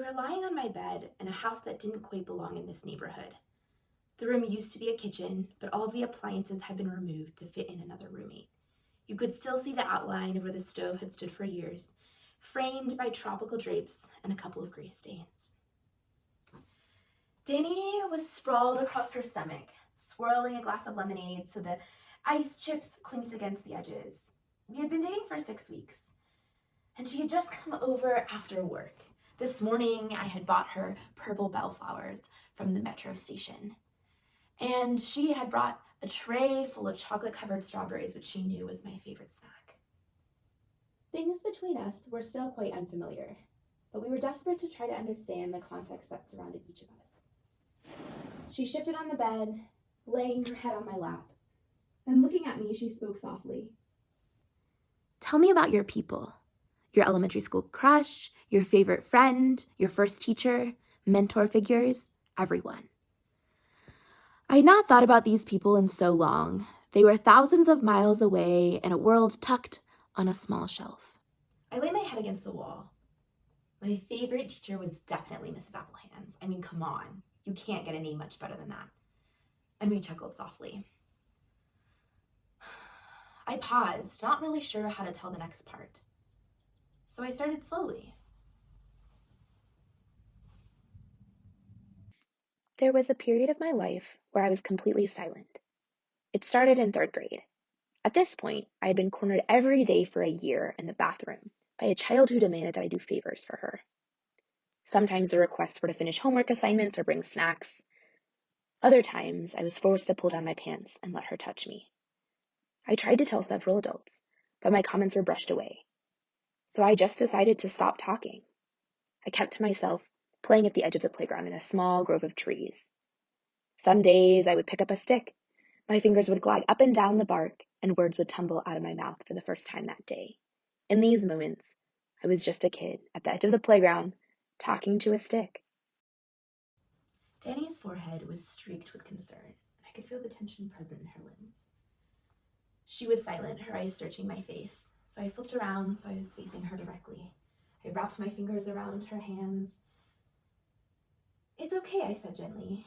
were lying on my bed in a house that didn't quite belong in this neighborhood. The room used to be a kitchen, but all of the appliances had been removed to fit in another roommate. You could still see the outline of where the stove had stood for years, framed by tropical drapes and a couple of gray stains. Danny was sprawled across her stomach, swirling a glass of lemonade so the ice chips clinked against the edges. We had been dating for 6 weeks, and she had just come over after work. This morning, I had bought her purple bellflowers from the metro station, and she had brought a tray full of chocolate-covered strawberries, which she knew was my favorite snack. Things between us were still quite unfamiliar, but we were desperate to try to understand the context that surrounded each of us. She shifted on the bed, laying her head on my lap, and looking at me, she spoke softly. Tell me about your people, your elementary school crush, your favorite friend, your first teacher, mentor figures, everyone. I had not thought about these people in so long. They were thousands of miles away in a world tucked on a small shelf. I lay my head against the wall. My favorite teacher was definitely Mrs. Applehands. I mean, come on. You can't get a name much better than that. And we chuckled softly. I paused, not really sure how to tell the next part. So I started slowly. There was a period of my life where I was completely silent. It started in 3rd grade. At this point, I had been cornered every day for a year in the bathroom by a child who demanded that I do favors for her. Sometimes the requests were to finish homework assignments or bring snacks. Other times, I was forced to pull down my pants and let her touch me. I tried to tell several adults, but my comments were brushed away. So I just decided to stop talking. I kept to myself, playing at the edge of the playground in a small grove of trees. Some days I would pick up a stick. My fingers would glide up and down the bark, and words would tumble out of my mouth for the first time that day. In these moments, I was just a kid at the edge of the playground, talking to a stick. Danny's forehead was streaked with concern, and I could feel the tension present in her limbs. She was silent, her eyes searching my face, so I flipped around so I was facing her directly. I wrapped my fingers around her hands. "It's okay," I said gently.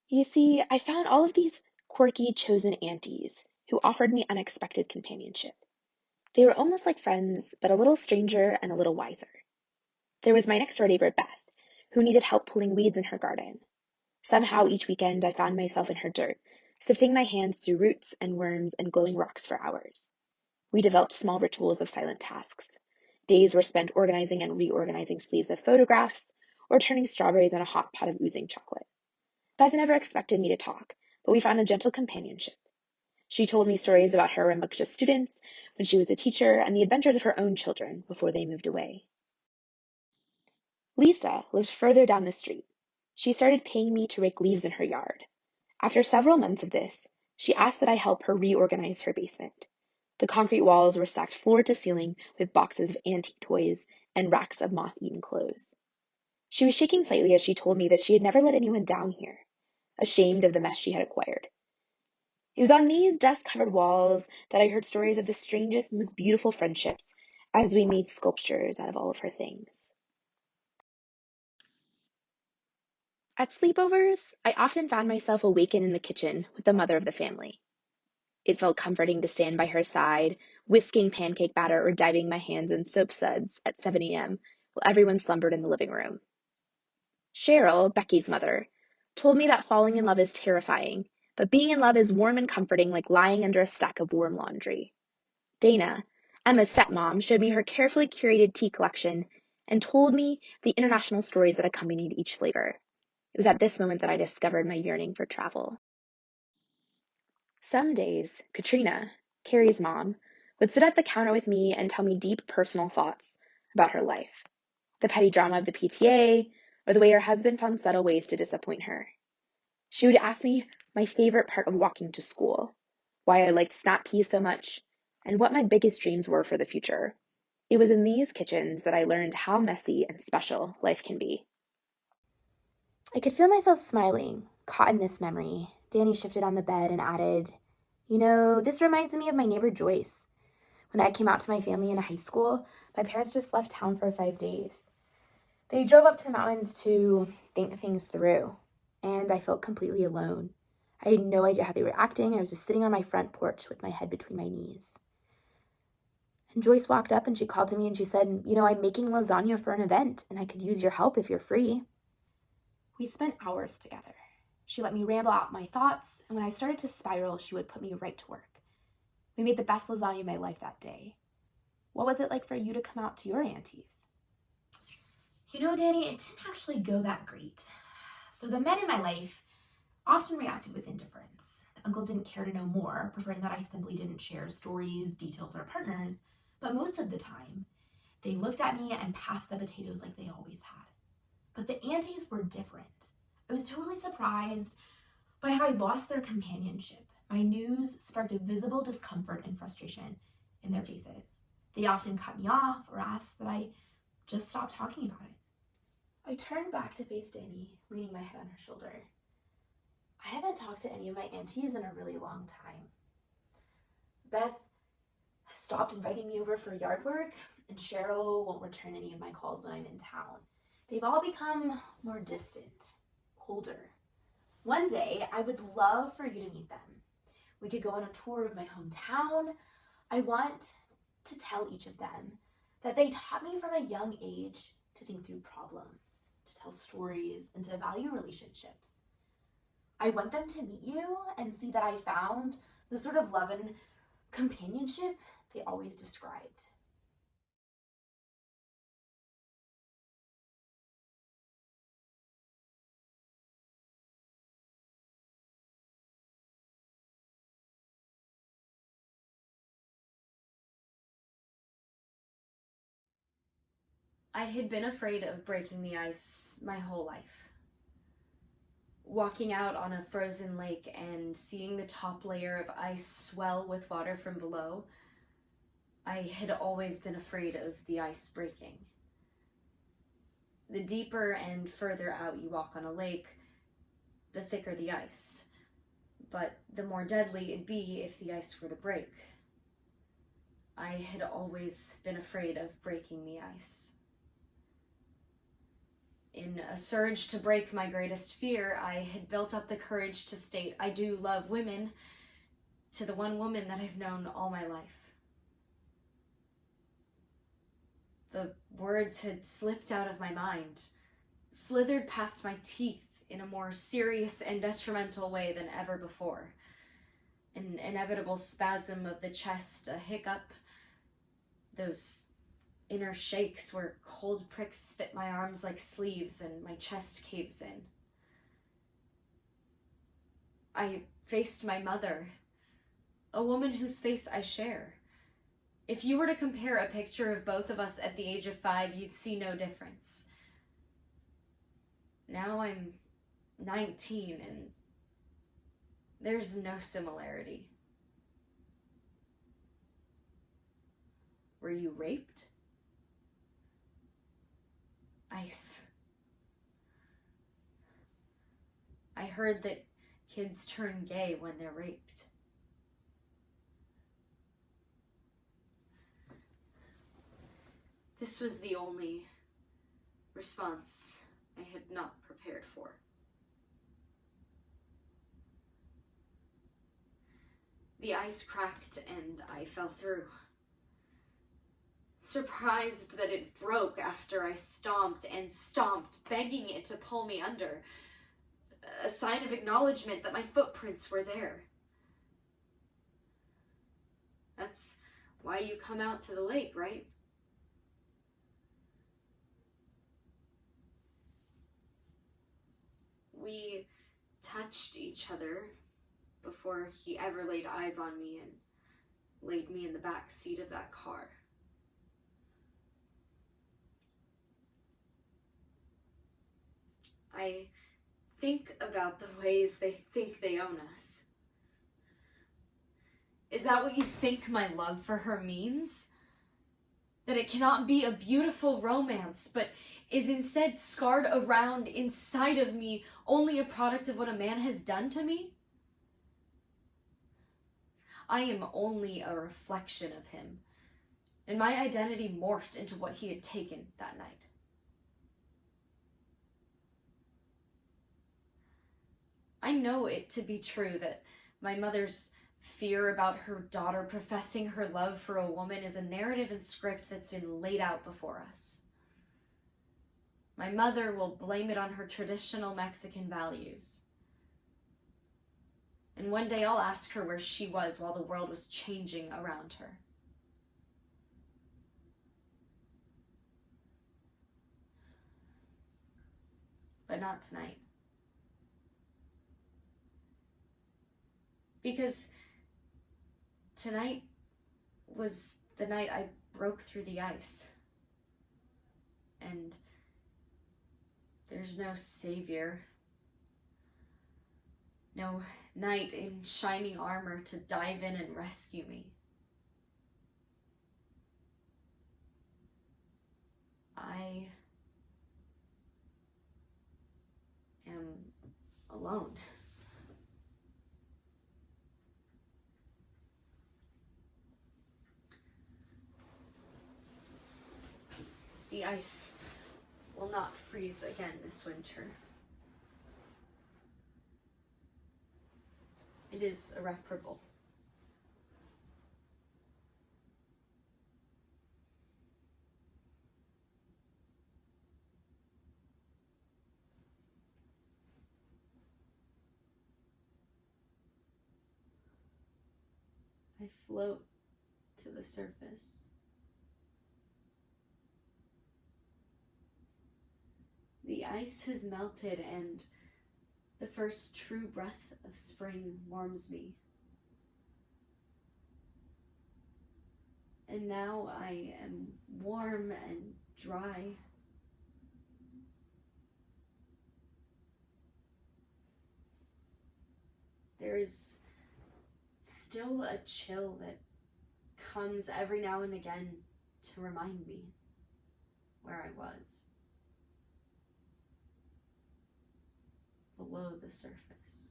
You see, I found all of these quirky, chosen aunties who offered me unexpected companionship. They were almost like friends, but a little stranger and a little wiser. There was my next-door neighbor, Beth, who needed help pulling weeds in her garden. Somehow each weekend I found myself in her dirt, sifting my hands through roots and worms and glowing rocks for hours. We developed small rituals of silent tasks. Days were spent organizing and reorganizing sleeves of photographs or turning strawberries in a hot pot of oozing chocolate. Beth never expected me to talk, but we found a gentle companionship. She told me stories about her rambunctious students when she was a teacher and the adventures of her own children before they moved away. Lisa lived further down the street. She started paying me to rake leaves in her yard. After several months of this, she asked that I help her reorganize her basement. The concrete walls were stacked floor to ceiling with boxes of antique toys and racks of moth-eaten clothes. She was shaking slightly as she told me that she had never let anyone down here, ashamed of the mess she had acquired. It was on these dust-covered walls that I heard stories of the strangest, most beautiful friendships as we made sculptures out of all of her things. At sleepovers, I often found myself awakened in the kitchen with the mother of the family. It felt comforting to stand by her side, whisking pancake batter or diving my hands in soap suds at 7 a.m. while everyone slumbered in the living room. Cheryl, Becky's mother, told me that falling in love is terrifying, but being in love is warm and comforting like lying under a stack of warm laundry. Dana, Emma's stepmom, showed me her carefully curated tea collection and told me the international stories that accompanied each flavor. It was at this moment that I discovered my yearning for travel. Some days, Katrina, Carrie's mom, would sit at the counter with me and tell me deep personal thoughts about her life, the petty drama of the PTA, or the way her husband found subtle ways to disappoint her. She would ask me my favorite part of walking to school, why I liked snap peas so much, and what my biggest dreams were for the future. It was in these kitchens that I learned how messy and special life can be. I could feel myself smiling, caught in this memory. Danny shifted on the bed and added, "You know, this reminds me of my neighbor Joyce. When I came out to my family in high school, my parents just left town for 5 days. They drove up to the mountains to think things through, and I felt completely alone. I had no idea how they were acting. I was just sitting on my front porch with my head between my knees. And Joyce walked up and she called to me and she said, I'm making lasagna for an event and I could use your help if you're free. We spent hours together. She let me ramble out my thoughts, and when I started to spiral, she would put me right to work. We made the best lasagna of my life that day. What was it like for you to come out to your aunties? Danny, it didn't actually go that great. So the men in my life often reacted with indifference. The uncles didn't care to know more, preferring that I simply didn't share stories, details, or partners. But most of the time, they looked at me and passed the potatoes like they always had. But the aunties were different. I was totally surprised by how I lost their companionship. My news sparked a visible discomfort and frustration in their faces. They often cut me off or asked that I just stop talking about it. I turned back to face Danny, leaning my head on her shoulder. I haven't talked to any of my aunties in a really long time. Beth has stopped inviting me over for yard work, and Cheryl won't return any of my calls when I'm in town. They've all become more distant, colder. One day, I would love for you to meet them. We could go on a tour of my hometown. I want to tell each of them that they taught me from a young age to think through problems, to tell stories, and to value relationships. I want them to meet you and see that I found the sort of love and companionship they always described. I had been afraid of breaking the ice my whole life. Walking out on a frozen lake and seeing the top layer of ice swell with water from below, I had always been afraid of the ice breaking. The deeper and further out you walk on a lake, the thicker the ice, but the more deadly it'd be if the ice were to break. I had always been afraid of breaking the ice. In a surge to break my greatest fear, I had built up the courage to state, I do love women, to the one woman that I've known all my life. The words had slipped out of my mind, slithered past my teeth in a more serious and detrimental way than ever before. An inevitable spasm of the chest, a hiccup, those inner shakes where cold pricks fit my arms like sleeves and my chest caves in. I faced my mother, a woman whose face I share. If you were to compare a picture of both of us at the age of 5, you'd see no difference. Now I'm 19 and there's no similarity. Were you raped? Ice. I heard that kids turn gay when they're raped. This was the only response I had not prepared for. The ice cracked and I fell through. Surprised that it broke after I stomped and stomped, begging it to pull me under. A sign of acknowledgement that my footprints were there. That's why you come out to the lake, right? We touched each other before he ever laid eyes on me and laid me in the back seat of that car. I think about the ways they think they own us. Is that what you think my love for her means? That it cannot be a beautiful romance, but is instead scarred around inside of me, only a product of what a man has done to me? I am only a reflection of him, and my identity morphed into what he had taken that night. I know it to be true that my mother's fear about her daughter professing her love for a woman is a narrative and script that's been laid out before us. My mother will blame it on her traditional Mexican values. And one day I'll ask her where she was while the world was changing around her. But not tonight. Because tonight was the night I broke through the ice. And there's no savior, no knight in shining armor to dive in and rescue me. I am alone. The ice will not freeze again this winter. It is irreparable. I float to the surface. The ice has melted and the first true breath of spring warms me. And now I am warm and dry. There is still a chill that comes every now and again to remind me where I was. Below the surface.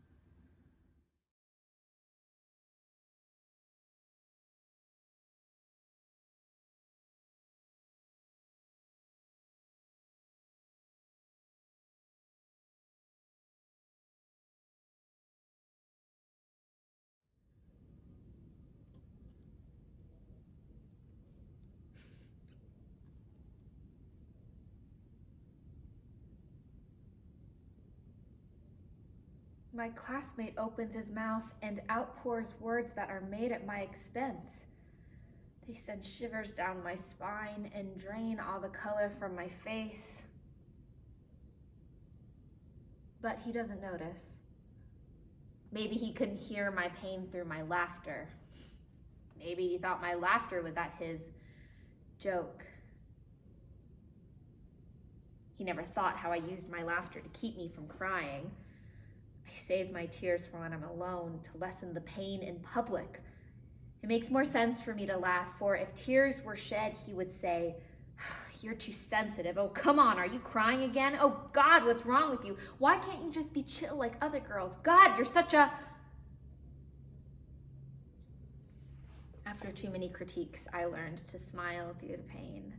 My classmate opens his mouth and outpours words that are made at my expense. They send shivers down my spine and drain all the color from my face. But he doesn't notice. Maybe he couldn't hear my pain through my laughter. Maybe he thought my laughter was at his joke. He never thought how I used my laughter to keep me from crying. I save my tears for when I'm alone, to lessen the pain in public. It makes more sense for me to laugh, for if tears were shed, he would say, "You're too sensitive. Oh, come on, are you crying again? Oh, God, what's wrong with you? Why can't you just be chill like other girls? God, you're such a..." After too many critiques, I learned to smile through the pain.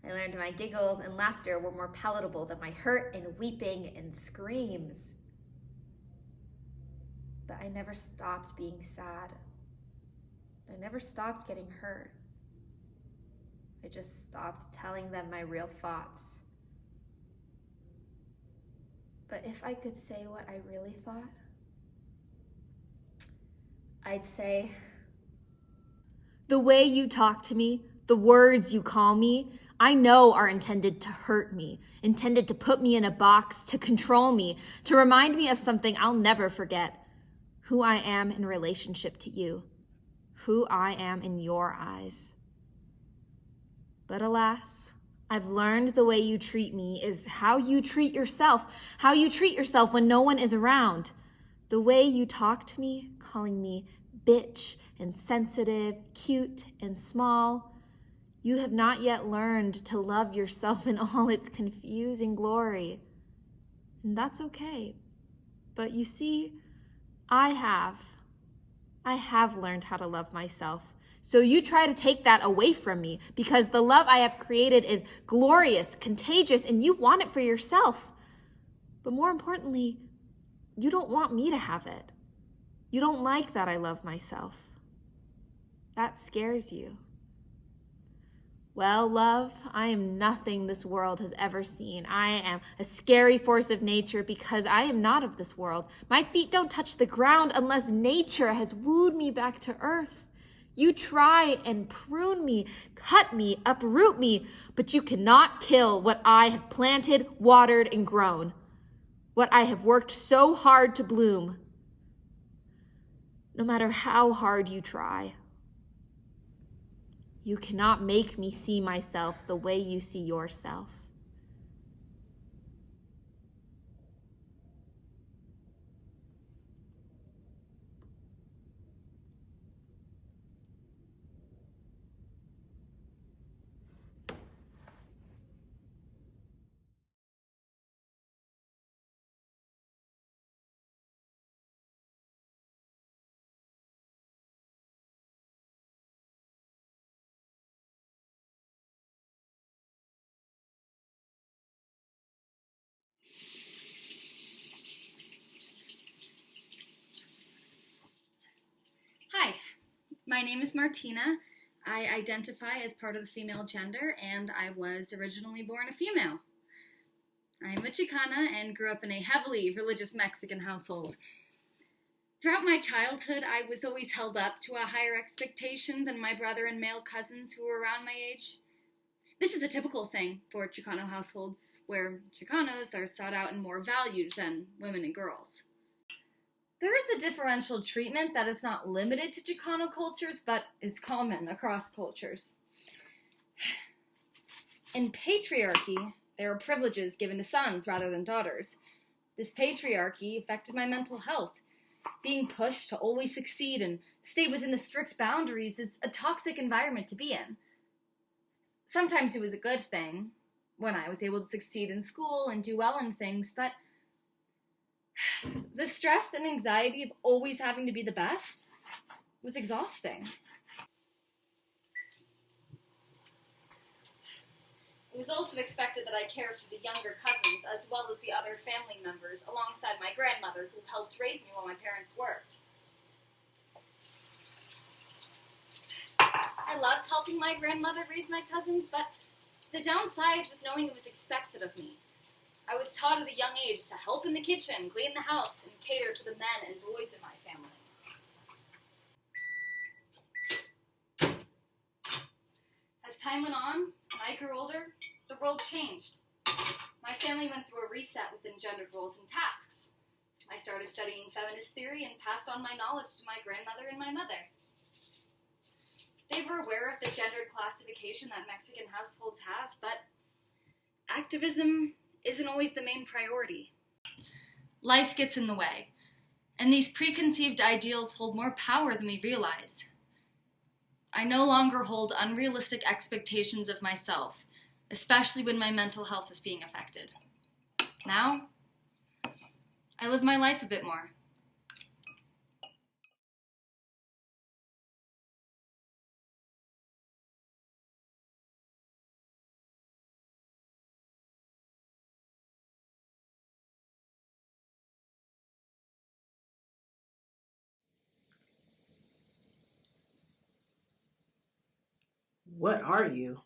I learned my giggles and laughter were more palatable than my hurt and weeping and screams. But I never stopped being sad. I never stopped getting hurt. I just stopped telling them my real thoughts. But if I could say what I really thought, I'd say, "The way you talk to me, the words you call me, I know are intended to hurt me, intended to put me in a box, to control me, to remind me of something I'll never forget. Who I am in relationship to you, who I am in your eyes. But alas, I've learned the way you treat me is how you treat yourself when no one is around. The way you talk to me, calling me bitch and sensitive, cute and small. You have not yet learned to love yourself in all its confusing glory. And that's okay. But you see, I have learned how to love myself. So you try to take that away from me because the love I have created is glorious, contagious, and you want it for yourself. But more importantly, You don't want me to have it. You don't like that I love myself. That scares you. Well, love, I am nothing this world has ever seen. I am a scary force of nature because I am not of this world. My feet don't touch the ground unless nature has wooed me back to earth. You try and prune me, cut me, uproot me, but you cannot kill what I have planted, watered, and grown. What I have worked so hard to bloom. No matter how hard you try. You cannot make me see myself the way you see yourself. Hi, my name is Martina. I identify as part of the female gender, and I was originally born a female. I am a Chicana and grew up in a heavily religious Mexican household. Throughout my childhood, I was always held up to a higher expectation than my brother and male cousins who were around my age. This is a typical thing for Chicano households, where Chicanos are sought out and more valued than women and girls. There is a differential treatment that is not limited to Chicano cultures, but is common across cultures. In patriarchy, there are privileges given to sons rather than daughters. This patriarchy affected my mental health. Being pushed to always succeed and stay within the strict boundaries is a toxic environment to be in. Sometimes it was a good thing, when I was able to succeed in school and do well in things, but the stress and anxiety of always having to be the best was exhausting. It was also expected that I cared for the younger cousins as well as the other family members alongside my grandmother who helped raise me while my parents worked. I loved helping my grandmother raise my cousins, but the downside was knowing it was expected of me. I was taught at a young age to help in the kitchen, clean the house, and cater to the men and boys in my family. As time went on, and I grew older, the world changed. My family went through a reset within gendered roles and tasks. I started studying feminist theory and passed on my knowledge to my grandmother and my mother. They were aware of the gendered classification that Mexican households have, but activism isn't always the main priority. Life gets in the way, and these preconceived ideals hold more power than we realize. I no longer hold unrealistic expectations of myself, especially when my mental health is being affected. Now, I live my life a bit more. What are you?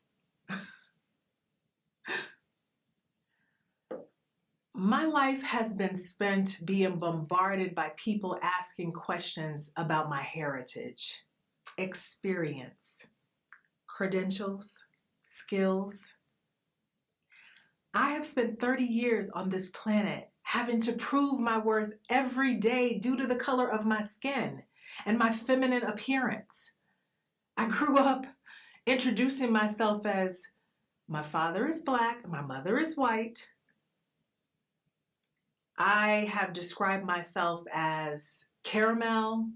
My life has been spent being bombarded by people asking questions about my heritage, experience, credentials, skills. I have spent 30 years on this planet having to prove my worth every day due to the color of my skin and my feminine appearance. I grew up introducing myself as my father is black, my mother is white. I have described myself as caramel,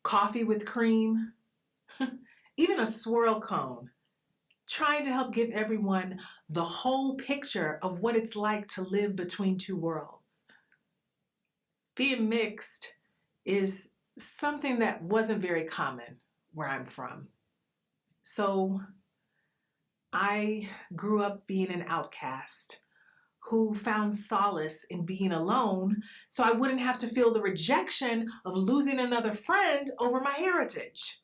coffee with cream, even a swirl cone, trying to help give everyone the whole picture of what it's like to live between two worlds. Being mixed is something that wasn't very common where I'm from. So I grew up being an outcast, who found solace in being alone so I wouldn't have to feel the rejection of losing another friend over my heritage.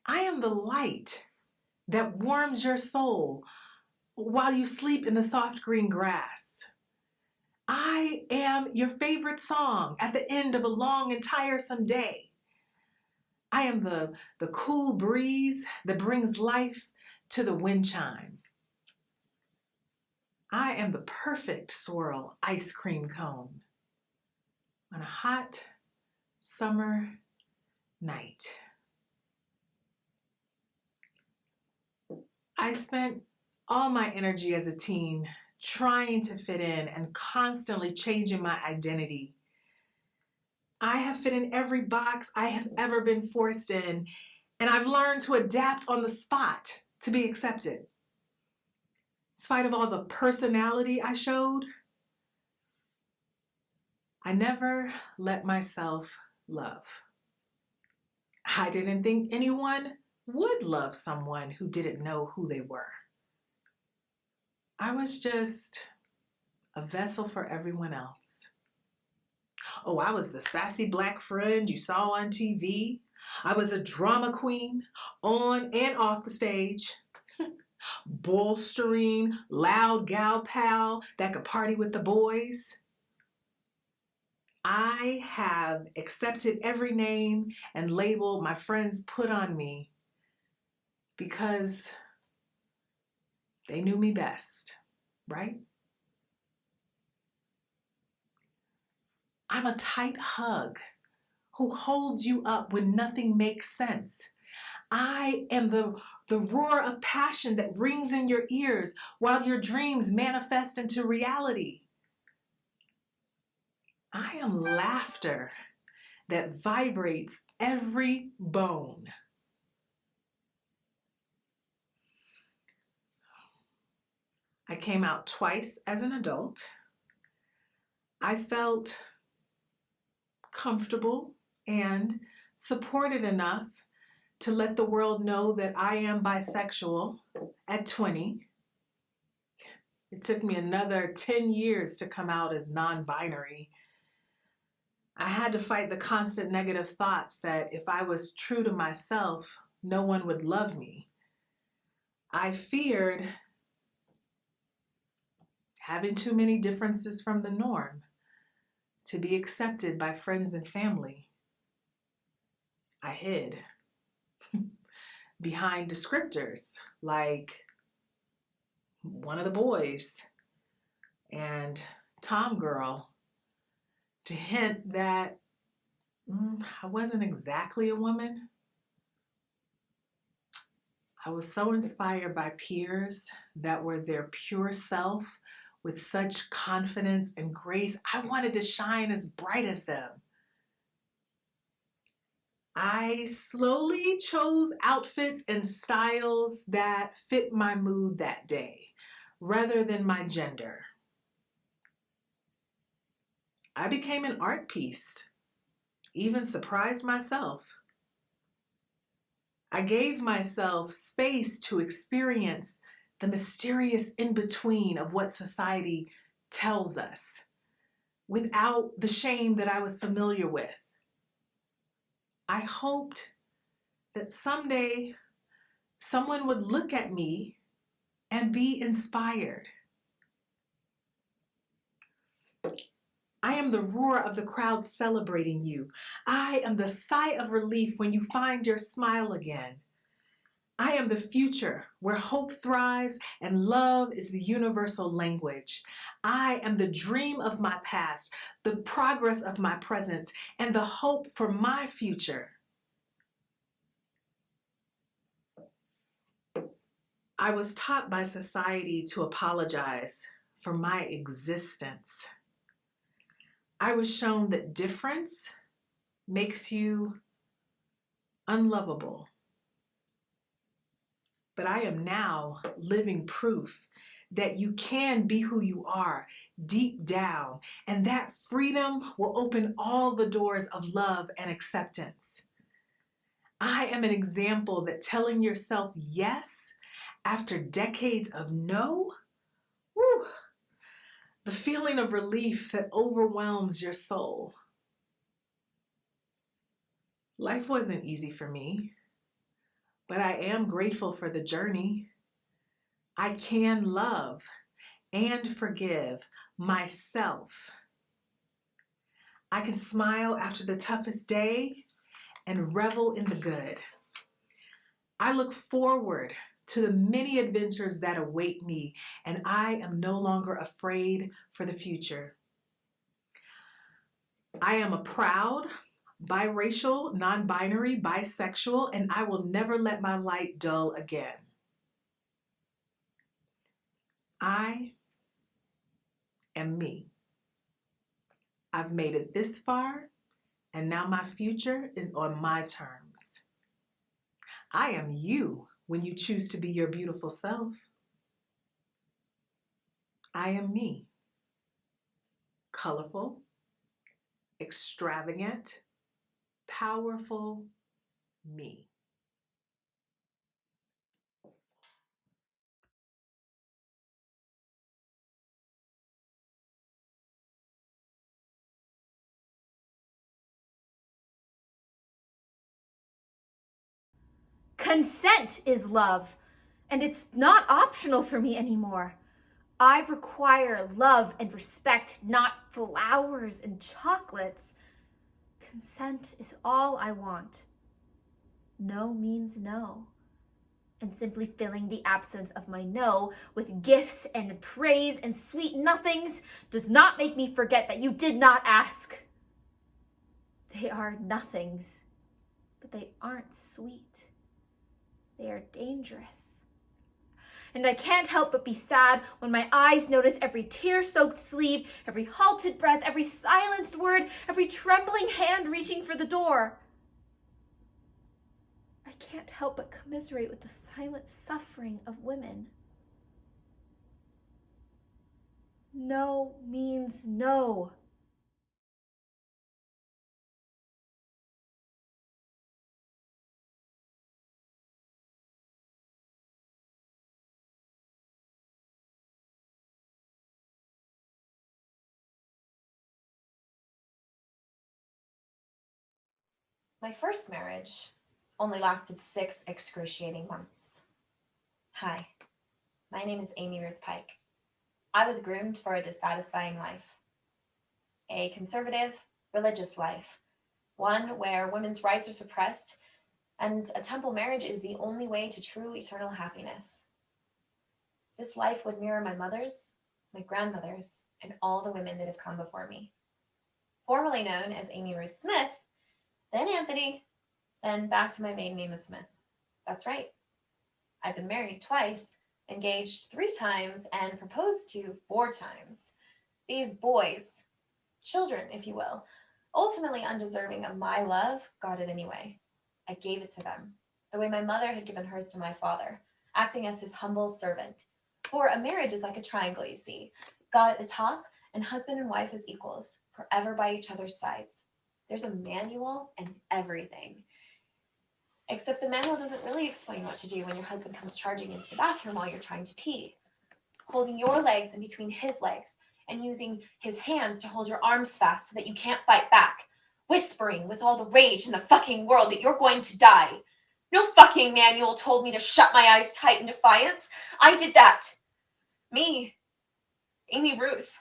I am the light that warms your soul while you sleep in the soft green grass. I am your favorite song at the end of a long and tiresome day. I am the cool breeze that brings life to the wind chime. I am the perfect swirl ice cream cone on a hot summer night. I spent all my energy as a teen trying to fit in and constantly changing my identity. I have fit in every box I have ever been forced in, and I've learned to adapt on the spot to be accepted. In spite of all the personality I showed, I never let myself love. I didn't think anyone would love someone who didn't know who they were. I was just a vessel for everyone else. Oh, I was the sassy black friend you saw on TV. I was a drama queen on and off the stage. Bolstering, loud gal pal that could party with the boys. I have accepted every name and label my friends put on me because they knew me best, right? I'm a tight hug who holds you up when nothing makes sense. I am the roar of passion that rings in your ears while your dreams manifest into reality. I am laughter that vibrates every bone. I came out twice as an adult. I felt comfortable and supported enough to let the world know that I am bisexual at 20. It took me another 10 years to come out as non-binary. I had to fight the constant negative thoughts that if I was true to myself, no one would love me. I feared having too many differences from the norm to be accepted by friends and family. I hid behind descriptors like one of the boys and Tom girl to hint that I wasn't exactly a woman. I was so inspired by peers that were their pure self with such confidence and grace. I wanted to shine as bright as them. I slowly chose outfits and styles that fit my mood that day, rather than my gender. I became an art piece, even surprised myself. I gave myself space to experience the mysterious in-between of what society tells us, without the shame that I was familiar with. I hoped that someday someone would look at me and be inspired. I am the roar of the crowd celebrating you. I am the sigh of relief when you find your smile again. I am the future where hope thrives and love is the universal language. I am the dream of my past, the progress of my present, and the hope for my future. I was taught by society to apologize for my existence. I was shown that difference makes you unlovable. But I am now living proof that you can be who you are deep down, and that freedom will open all the doors of love and acceptance. I am an example that telling yourself yes After decades of no, whew, the feeling of relief that overwhelms your soul. Life wasn't easy for me, but I am grateful for the journey. I can love and forgive myself. I can smile after the toughest day and revel in the good. I look forward to the many adventures that await me, and I am no longer afraid for the future. I am a proud, biracial, non-binary, bisexual, and I will never let my light dull again. I am me. I've made it this far, and now my future is on my terms. I am you when you choose to be your beautiful self. I am me. Colorful, extravagant, powerful me. Consent is love, and it's not optional for me anymore. I require love and respect, not flowers and chocolates. Consent is all I want. No means no. And simply filling the absence of my no with gifts and praise and sweet nothings does not make me forget that you did not ask. They are nothings, but they aren't sweet. They are dangerous. And I can't help but be sad when my eyes notice every tear-soaked sleeve, every halted breath, every silenced word, every trembling hand reaching for the door. I can't help but commiserate with the silent suffering of women. No means no. My first marriage only lasted 6 excruciating months. Hi, my name is Amy Ruth Pike. I was groomed for a dissatisfying life. A conservative, religious life. One where women's rights are suppressed and a temple marriage is the only way to true eternal happiness. This life would mirror my mother's, my grandmother's, and all the women that have come before me. Formerly known as Amy Ruth Smith, then Anthony, then back to my maiden name of Smith. That's right. I've been married twice, engaged 3 times, and proposed to 4 times. These boys, children, if you will, ultimately undeserving of my love, got it anyway. I gave it to them, the way my mother had given hers to my father, acting as his humble servant. For a marriage is like a triangle, you see. God at the top, and husband and wife as equals, forever by each other's sides. There's a manual and everything. Except the manual doesn't really explain what to do when your husband comes charging into the bathroom while you're trying to pee. Holding your legs in between his legs and using his hands to hold your arms fast so that you can't fight back. Whispering with all the rage in the fucking world that you're going to die. No fucking manual told me to shut my eyes tight in defiance. I did that. Me, Amy Ruth.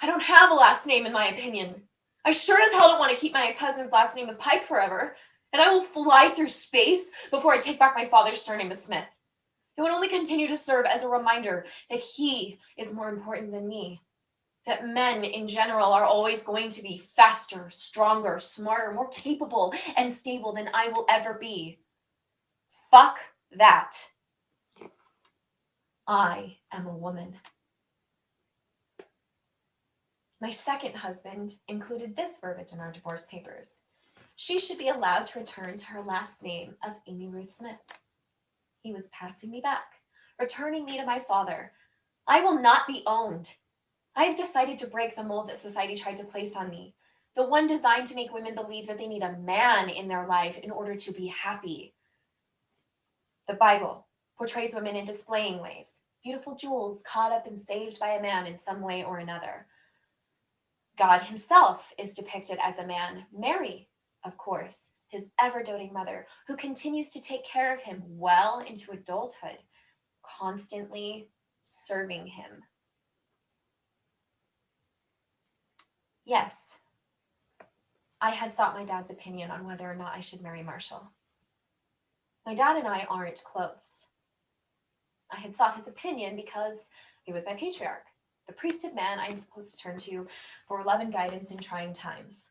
I don't have a last name in my opinion. I sure as hell don't want to keep my ex-husband's last name of Pike forever, and I will fly through space before I take back my father's surname of Smith. It would only continue to serve as a reminder that he is more important than me, that men in general are always going to be faster, stronger, smarter, more capable, and stable than I will ever be. Fuck that. I am a woman. My second husband included this verbiage in our divorce papers. She should be allowed to return to her last name of Amy Ruth Smith. He was passing me back, returning me to my father. I will not be owned. I have decided to break the mold that society tried to place on me, the one designed to make women believe that they need a man in their life in order to be happy. The Bible, portrays women in displaying ways, beautiful jewels caught up and saved by a man in some way or another. God himself is depicted as a man, Mary, of course, his ever-doting mother, who continues to take care of him well into adulthood, constantly serving him. Yes, I had sought my dad's opinion on whether or not I should marry Marshall. My dad and I aren't close. I had sought his opinion because he was my patriarch, the priesthood man I am supposed to turn to for love and guidance in trying times.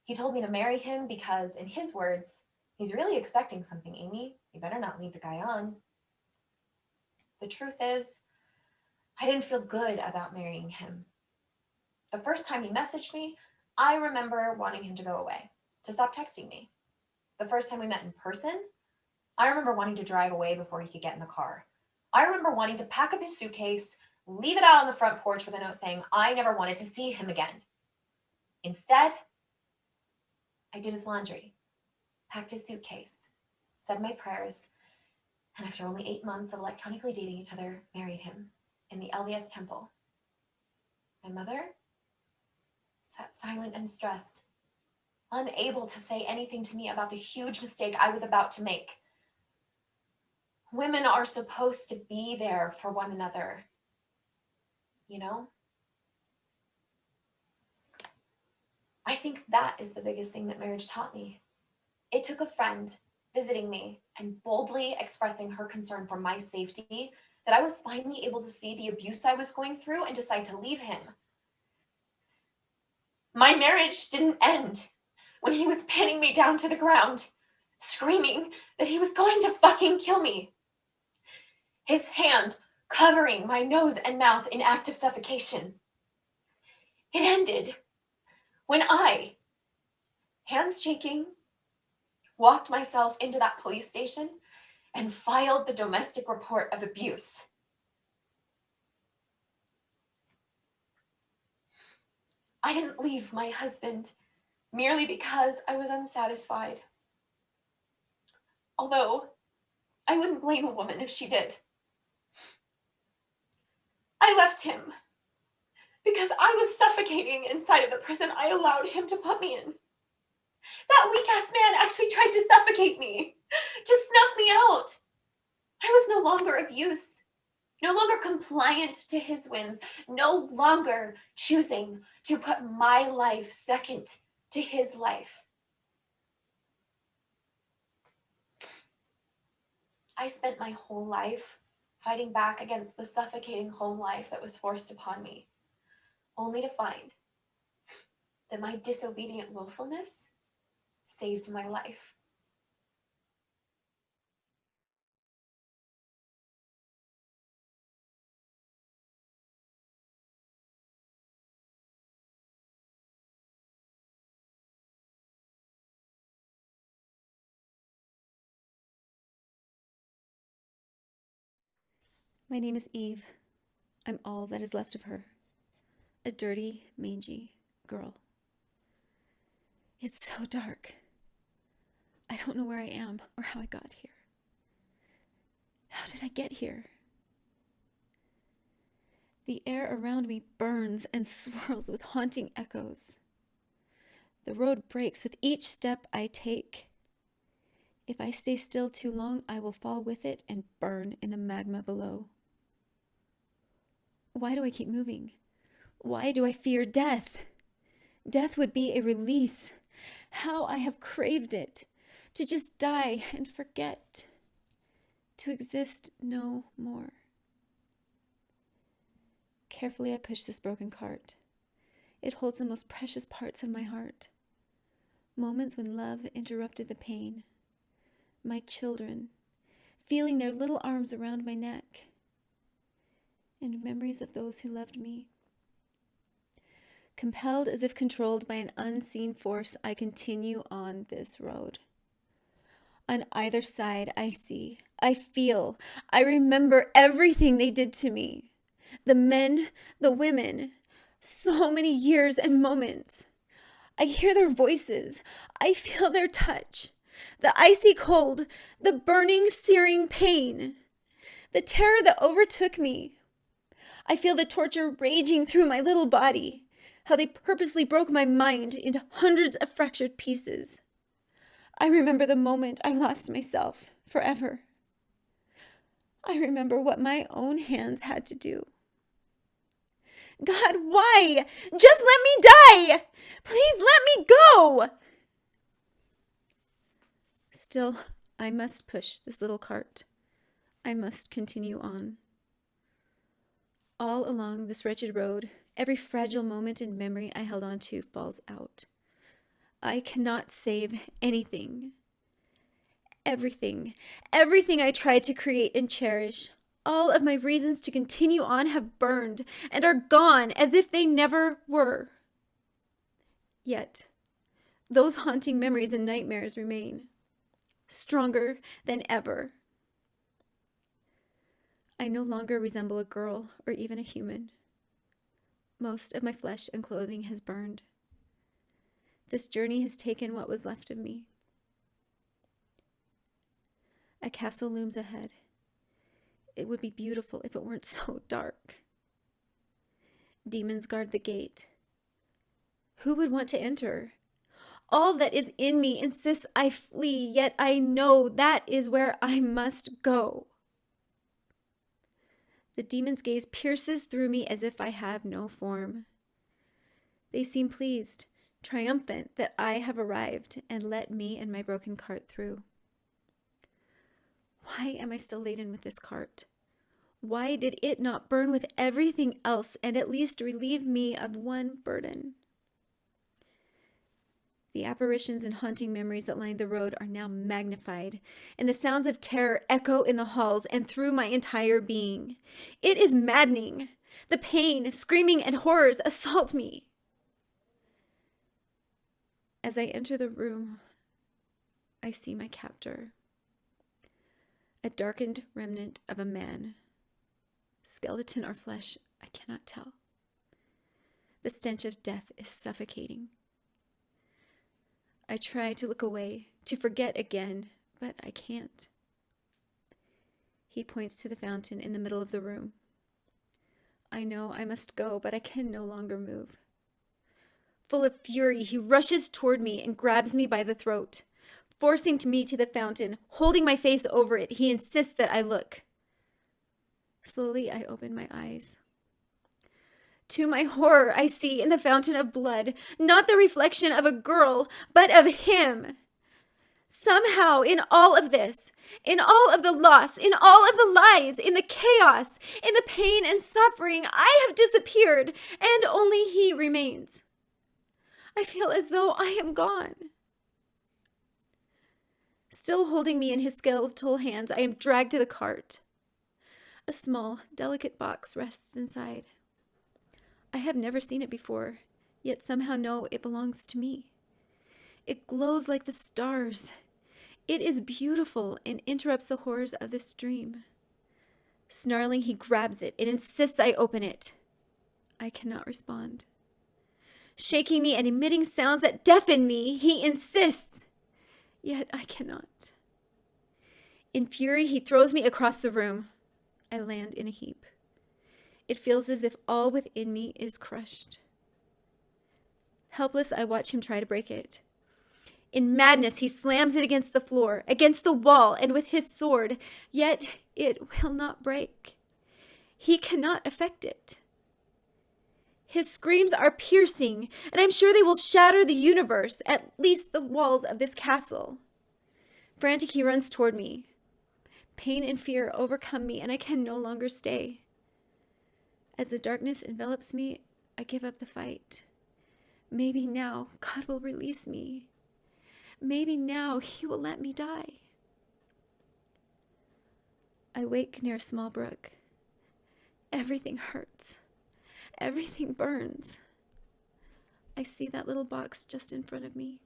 He told me to marry him because, in his words, he's really expecting something, Amy. You better not lead the guy on. The truth is, I didn't feel good about marrying him. The first time he messaged me, I remember wanting him to go away, to stop texting me. The first time we met in person, I remember wanting to drive away before he could get in the car. I remember wanting to pack up his suitcase, leave it out on the front porch with a note saying I never wanted to see him again. Instead, I did his laundry, packed his suitcase, said my prayers, and after only 8 months of electronically dating each other, married him in the LDS temple. My mother sat silent and stressed, unable to say anything to me about the huge mistake I was about to make. Women are supposed to be there for one another, you know? I think that is the biggest thing that marriage taught me. It took a friend visiting me and boldly expressing her concern for my safety that I was finally able to see the abuse I was going through and decide to leave him. My marriage didn't end when he was pinning me down to the ground, screaming that he was going to fucking kill me. His hands covering my nose and mouth in active suffocation. It ended when I, hands shaking, walked myself into that police station and filed the domestic report of abuse. I didn't leave my husband merely because I was unsatisfied. Although I wouldn't blame a woman if she did. I left him because I was suffocating inside of the prison I allowed him to put me in. That weak-ass man actually tried to suffocate me, to snuff me out. I was no longer of use, no longer compliant to his whims, no longer choosing to put my life second to his life. I spent my whole life fighting back against the suffocating home life that was forced upon me, only to find that my disobedient willfulness saved my life. My name is Eve. I'm all that is left of her. A dirty, mangy girl. It's so dark. I don't know where I am or how I got here. How did I get here? The air around me burns and swirls with haunting echoes. The road breaks with each step I take. If I stay still too long, I will fall with it and burn in the magma below. Why do I keep moving? Why do I fear death? Death would be a release. How I have craved it. To just die and forget. To exist no more. Carefully I push this broken cart. It holds the most precious parts of my heart. Moments when love interrupted the pain. My children, feeling their little arms around my neck. And memories of those who loved me. Compelled as if controlled by an unseen force, I continue on this road. On either side, I see, I feel, I remember everything they did to me. The men, the women, so many years and moments. I hear their voices. I feel their touch. the icy cold, the burning, searing pain, the terror that overtook me. I feel the torture raging through my little body, how they purposely broke my mind into hundreds of fractured pieces. I remember the moment I lost myself forever. I remember what my own hands had to do. God, why? Just let me die! Please let me go! Still, I must push this little cart. I must continue on. All along this wretched road, every fragile moment in memory I held on to falls out. I cannot save anything. Everything I tried to create and cherish, all of my reasons to continue on have burned and are gone as if they never were. Yet, those haunting memories and nightmares remain, stronger than ever. I no longer resemble a girl or even a human. Most of my flesh and clothing has burned. This journey has taken what was left of me. A castle looms ahead. It would be beautiful if it weren't so dark. Demons guard the gate. Who would want to enter? All that is in me insists I flee, yet I know that is where I must go. The demon's gaze pierces through me as if I have no form. They seem pleased, triumphant that I have arrived and let me and my broken cart through. Why am I still laden with this cart? Why did it not burn with everything else and at least relieve me of one burden? The apparitions and haunting memories that lined the road are now magnified, and the sounds of terror echo in the halls and through my entire being. It is maddening. The pain, screaming, and horrors assault me. As I enter the room, I see my captor. A darkened remnant of a man. Skeleton or flesh, I cannot tell. The stench of death is suffocating. I try to look away, to forget again, but I can't. He points to the fountain in the middle of the room. I know I must go, but I can no longer move. Full of fury, he rushes toward me and grabs me by the throat. Forcing me to the fountain, holding my face over it, he insists that I look. Slowly, I open my eyes. To my horror, I see in the fountain of blood, not the reflection of a girl, but of him. Somehow, in all of this, in all of the loss, in all of the lies, in the chaos, in the pain and suffering, I have disappeared, and only he remains. I feel as though I am gone. Still holding me in his skeletal hands, I am dragged to the cart. A small, delicate box rests inside. I have never seen it before, yet somehow know it belongs to me. It glows like the stars. It is beautiful and interrupts the horrors of this dream. Snarling, he grabs it and insists I open it. I cannot respond. Shaking me and emitting sounds that deafen me, he insists. Yet I cannot. In fury, he throws me across the room. I land in a heap. It feels as if all within me is crushed. Helpless, I watch him try to break it. In madness, he slams it against the floor, against the wall, and with his sword, yet it will not break. He cannot affect it. His screams are piercing, and I'm sure they will shatter the universe, at least the walls of this castle. Frantic, he runs toward me. Pain and fear overcome me, and I can no longer stay. As the darkness envelops me, I give up the fight. Maybe now God will release me. Maybe now he will let me die. I wake near a small brook. Everything hurts. Everything burns. I see that little box just in front of me.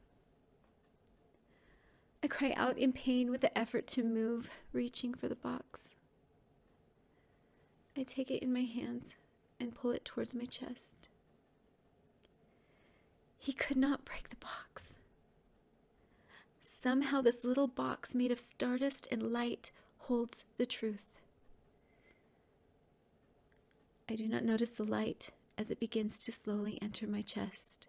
I cry out in pain with the effort to move, reaching for the box. I take it in my hands and pull it towards my chest. He could not break the box. Somehow this little box made of stardust and light holds the truth. I do not notice the light as it begins to slowly enter my chest.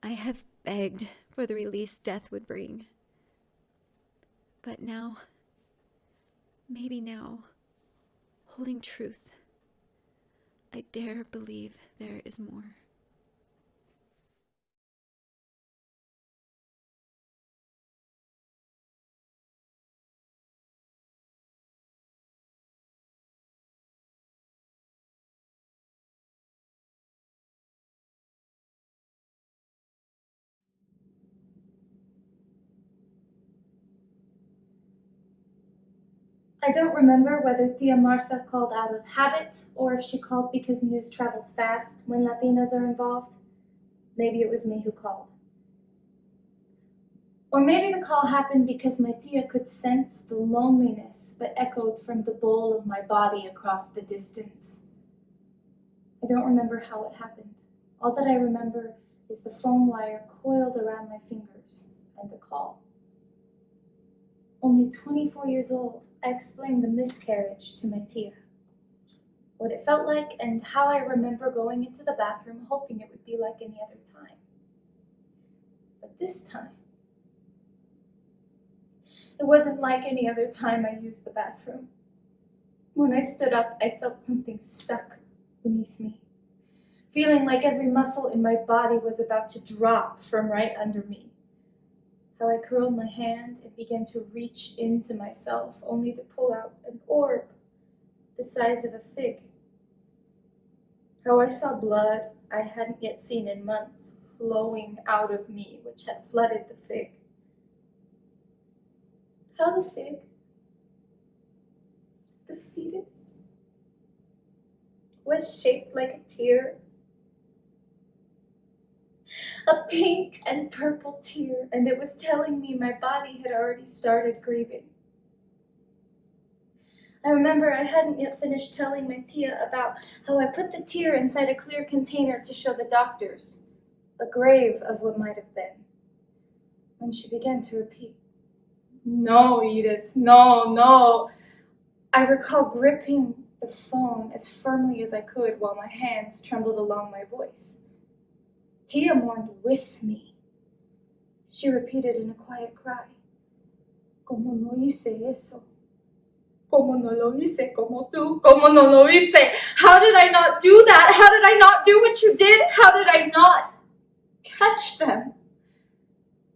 I have begged for the release death would bring. But now, maybe now, holding truth, I dare believe there is more. I don't remember whether Tia Martha called out of habit or if she called because news travels fast when Latinas are involved. Maybe it was me who called. Or maybe the call happened because my tia could sense the loneliness that echoed from the bowl of my body across the distance. I don't remember how it happened. All that I remember is the phone wire coiled around my fingers and the call. Only 24 years old, I explained the miscarriage to my tia, what it felt like, and how I remember going into the bathroom hoping it would be like any other time. But this time, it wasn't like any other time I used the bathroom. When I stood up, I felt something stuck beneath me, feeling like every muscle in my body was about to drop from right under me. How I curled my hand and began to reach into myself, only to pull out an orb the size of a fig. How I saw blood I hadn't yet seen in months flowing out of me, which had flooded the fig. How the fig, the fetus, was shaped like a tear. A pink and purple tear, and it was telling me my body had already started grieving. I remember I hadn't yet finished telling my tia about how I put the tear inside a clear container to show the doctors, a grave of what might have been, when she began to repeat, "No, Edith, no, no." I recall gripping the phone as firmly as I could while my hands trembled along my voice. Tia mourned with me. She repeated in a quiet cry, "Como no hice eso? Como no lo hice como tú? Como no lo hice?" How did I not do that? How did I not do what you did? How did I not catch them?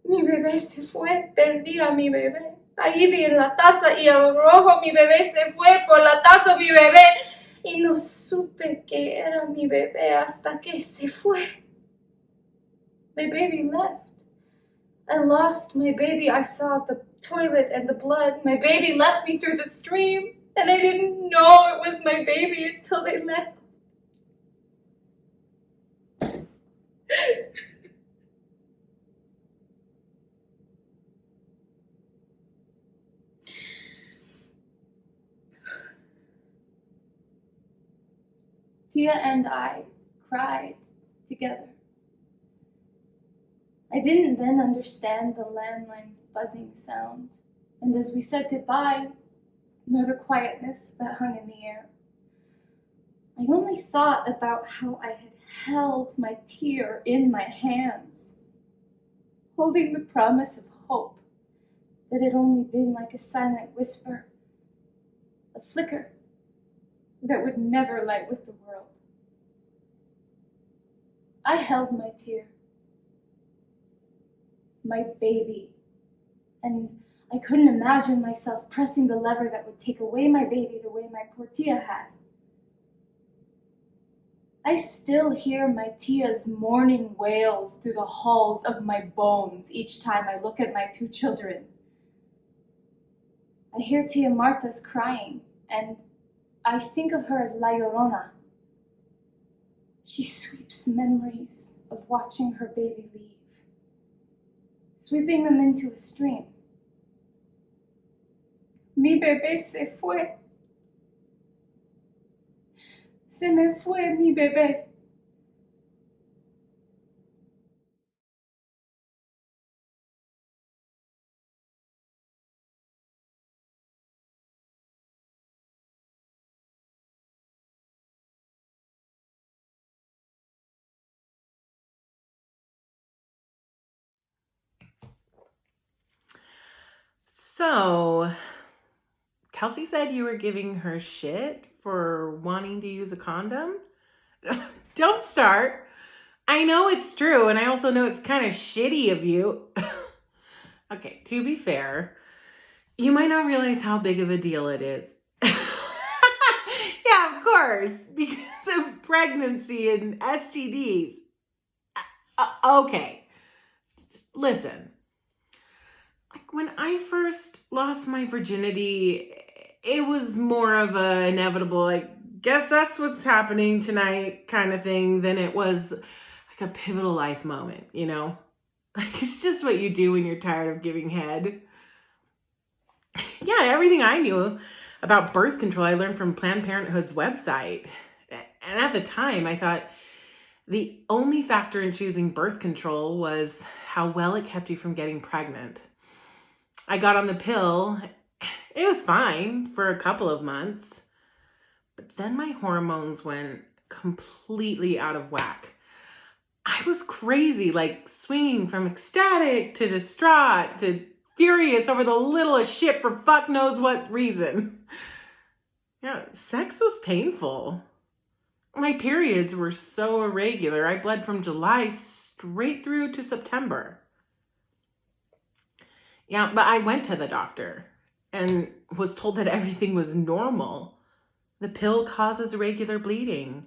Mi bebé se fue, perdí a mi bebé. Ahí vi en la taza y el rojo, mi bebé se fue por la taza, mi bebé. Y no supe que era mi bebé hasta que se fue. My baby left. I lost my baby. I saw the toilet and the blood. My baby left me through the stream, and I didn't know it was my baby until they left. Tia and I cried together. I didn't then understand the landline's buzzing sound, and as we said goodbye, nor the quietness that hung in the air. I only thought about how I had held my tear in my hands, holding the promise of hope that had only been like a silent whisper, a flicker that would never light with the world. I held my tear, my baby, and I couldn't imagine myself pressing the lever that would take away my baby the way my poor tia had. I still hear my tia's mourning wails through the halls of my bones each time I look at my two children. I hear Tia Martha's crying, and I think of her as La Llorona. She sweeps memories of watching her baby leave, sweeping them into a stream. Mi bebé se fue. Se me fue mi bebé. So, Kelsey said you were giving her shit for wanting to use a condom? Don't start. I know it's true, and I also know it's kind of shitty of you. Okay, to be fair, you might not realize how big of a deal it is. Yeah, of course, because of pregnancy and STDs. Okay, listen. Like when I first lost my virginity, it was more of a inevitable, like, guess that's what's happening tonight kind of thing than it was like a pivotal life moment, you know? Like it's just what you do when you're tired of giving head. Yeah, everything I knew about birth control I learned from Planned Parenthood's website. And at the time, I thought the only factor in choosing birth control was how well it kept you from getting pregnant. I got on the pill. It was fine for a couple of months. But then my hormones went completely out of whack. I was crazy, like swinging from ecstatic to distraught to furious over the littlest shit for fuck knows what reason. Yeah, sex was painful. My periods were so irregular, I bled from July straight through to September. Yeah, but I went to the doctor and was told that everything was normal. The pill causes irregular bleeding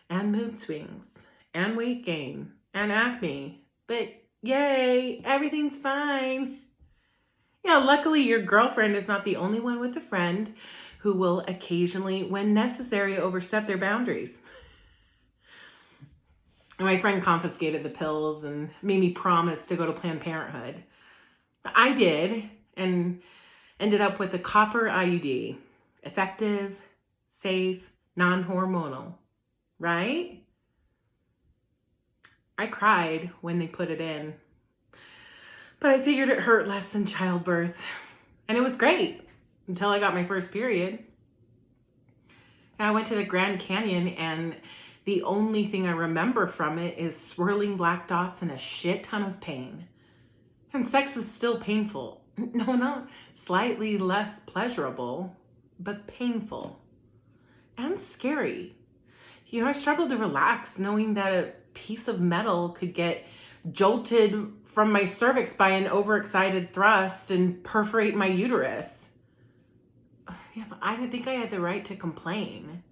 and mood swings and weight gain and acne. But yay, everything's fine. Yeah, luckily your girlfriend is not the only one with a friend who will occasionally, when necessary, overstep their boundaries. My friend confiscated the pills and made me promise to go to Planned Parenthood. I did, and ended up with a copper IUD. Effective, safe, non-hormonal, right? I cried when they put it in, but I figured it hurt less than childbirth. And it was great until I got my first period. And I went to the Grand Canyon, and the only thing I remember from it is swirling black dots and a shit ton of pain. And sex was still painful. No, not slightly less pleasurable, but painful and scary. You know, I struggled to relax knowing that a piece of metal could get jolted from my cervix by an overexcited thrust and perforate my uterus. Yeah, but I didn't think I had the right to complain.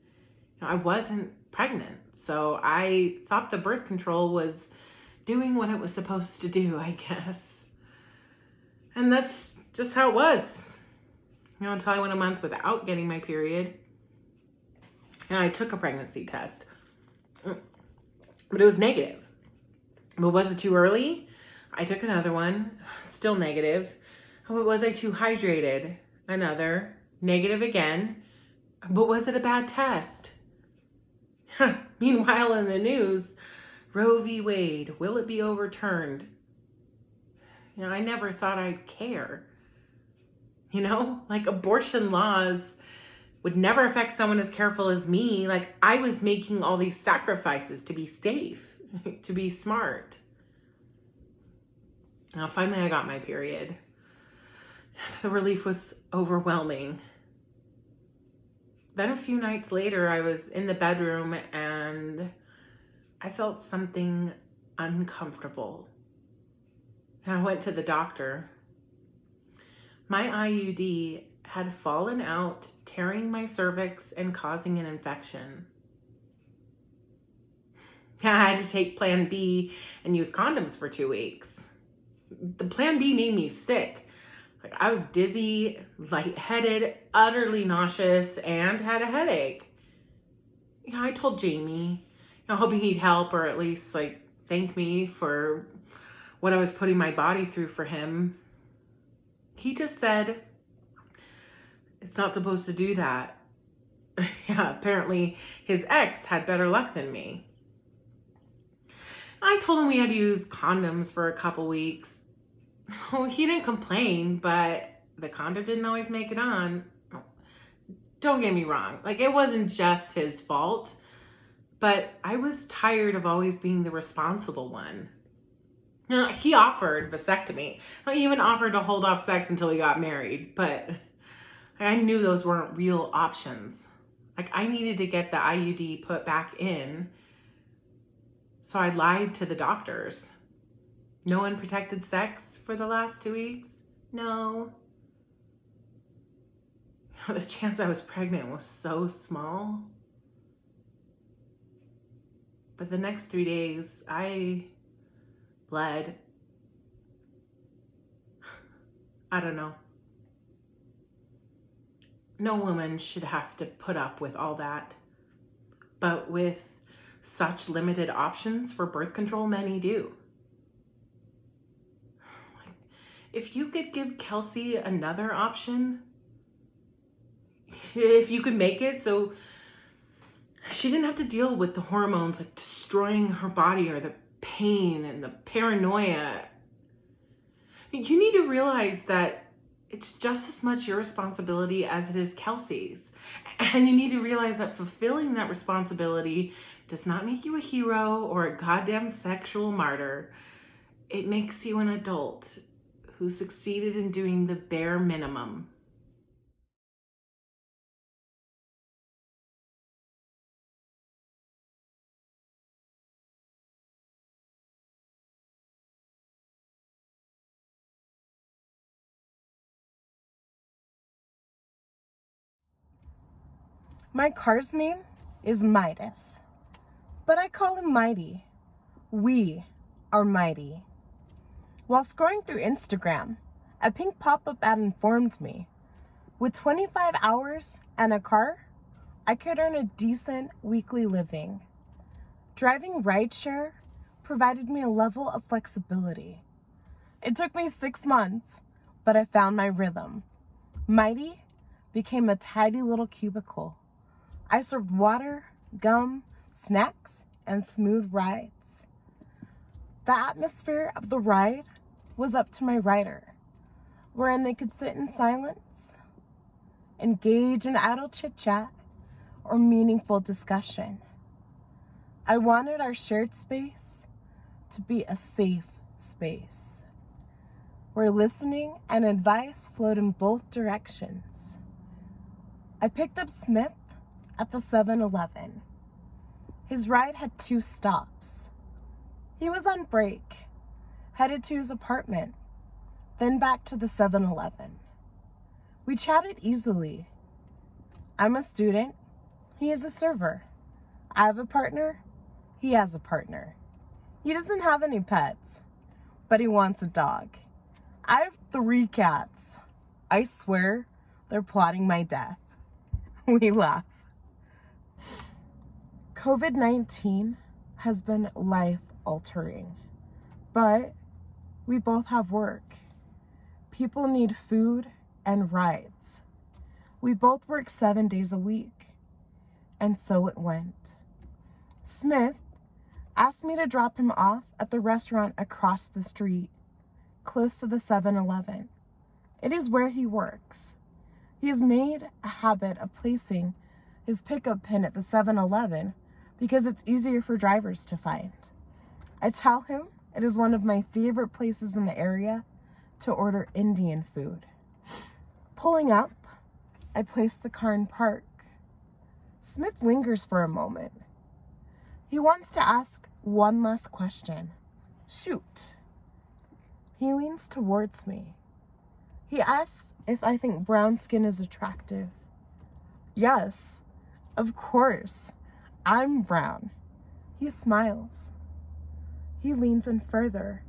You know, I wasn't pregnant, so I thought the birth control was doing what it was supposed to do, I guess. And that's just how it was. You know, until I went a month without getting my period. And I took a pregnancy test. But it was negative. But was it too early? I took another one. Still negative. But was I too hydrated? Another. Negative again. But was it a bad test? Meanwhile, in the news, Roe v. Wade, will it be overturned? You know, I never thought I'd care. You know, like abortion laws would never affect someone as careful as me. Like I was making all these sacrifices to be safe, to be smart. Now, finally, I got my period. The relief was overwhelming. Then a few nights later, I was in the bedroom and I felt something uncomfortable. And I went to the doctor. My IUD had fallen out, tearing my cervix and causing an infection. I had to take Plan B and use condoms for 2 weeks. The Plan B made me sick. Like I was dizzy, lightheaded, utterly nauseous, and had a headache. Yeah, I told Jamie, hoping he'd help or at least like thank me for what I was putting my body through for him. He just said, it's not supposed to do that. Yeah, apparently his ex had better luck than me. I told him we had to use condoms for a couple weeks. Oh, he didn't complain, but the condom didn't always make it on. Don't get me wrong, like it wasn't just his fault, but I was tired of always being the responsible one. No, he offered vasectomy. He even offered to hold off sex until we got married, but I knew those weren't real options. Like, I needed to get the IUD put back in, so I lied to the doctors. No unprotected sex for the last 2 weeks? No. The chance I was pregnant was so small. But the next 3 days, I bled. I don't know. No woman should have to put up with all that. But with such limited options for birth control, many do. If you could give Kelsey another option, if you could make it so she didn't have to deal with the hormones like destroying her body or the pain and the paranoia. You need to realize that it's just as much your responsibility as it is Kelsey's. And you need to realize that fulfilling that responsibility does not make you a hero or a goddamn sexual martyr. It makes you an adult who succeeded in doing the bare minimum. My car's name is Midas, but I call him Mighty. We are mighty. While scrolling through Instagram, a pink pop-up ad informed me, with 25 hours and a car, I could earn a decent weekly living. Driving rideshare provided me a level of flexibility. It took me 6 months, but I found my rhythm. Mighty became a tidy little cubicle. I served water, gum, snacks, and smooth rides. The atmosphere of the ride was up to my rider, wherein they could sit in silence, engage in idle chit-chat, or meaningful discussion. I wanted our shared space to be a safe space, where listening and advice flowed in both directions. I picked up Smith at the 7-Eleven. His ride had 2 stops. He was on break, headed to his apartment, then back to the 7-Eleven. We chatted easily. I'm a student, he is a server. I have a partner, he has a partner. He doesn't have any pets, but he wants a dog. I have 3 cats. I swear they're plotting my death. We laugh. COVID-19 has been life-altering, but we both have work. People need food and rides. We both work 7 days a week, and so it went. Smith asked me to drop him off at the restaurant across the street, close to the 7-Eleven. It is where he works. He has made a habit of placing his pickup pin at the 7-Eleven because it's easier for drivers to find. I tell him it is one of my favorite places in the area to order Indian food. Pulling up, I place the car in park. Smith lingers for a moment. He wants to ask one last question. Shoot. He leans towards me. He asks if I think brown skin is attractive. Yes, of course. I'm brown. He smiles. He leans in further.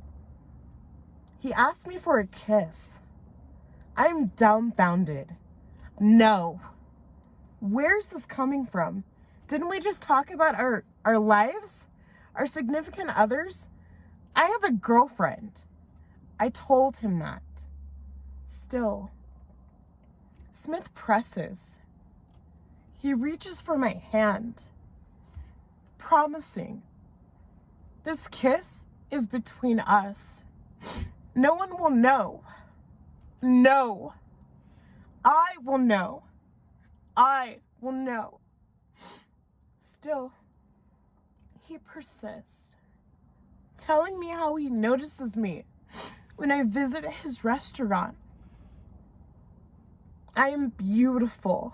He asks me for a kiss. I'm dumbfounded. No. Where's this coming from? Didn't we just talk about our lives? Our significant others? I have a girlfriend. I told him that. Still, Smith presses. He reaches for my hand, promising, this kiss is between us. No one will know. No. I will know. I will know. Still, he persists. telling me how he notices me when I visit his restaurant. I am beautiful.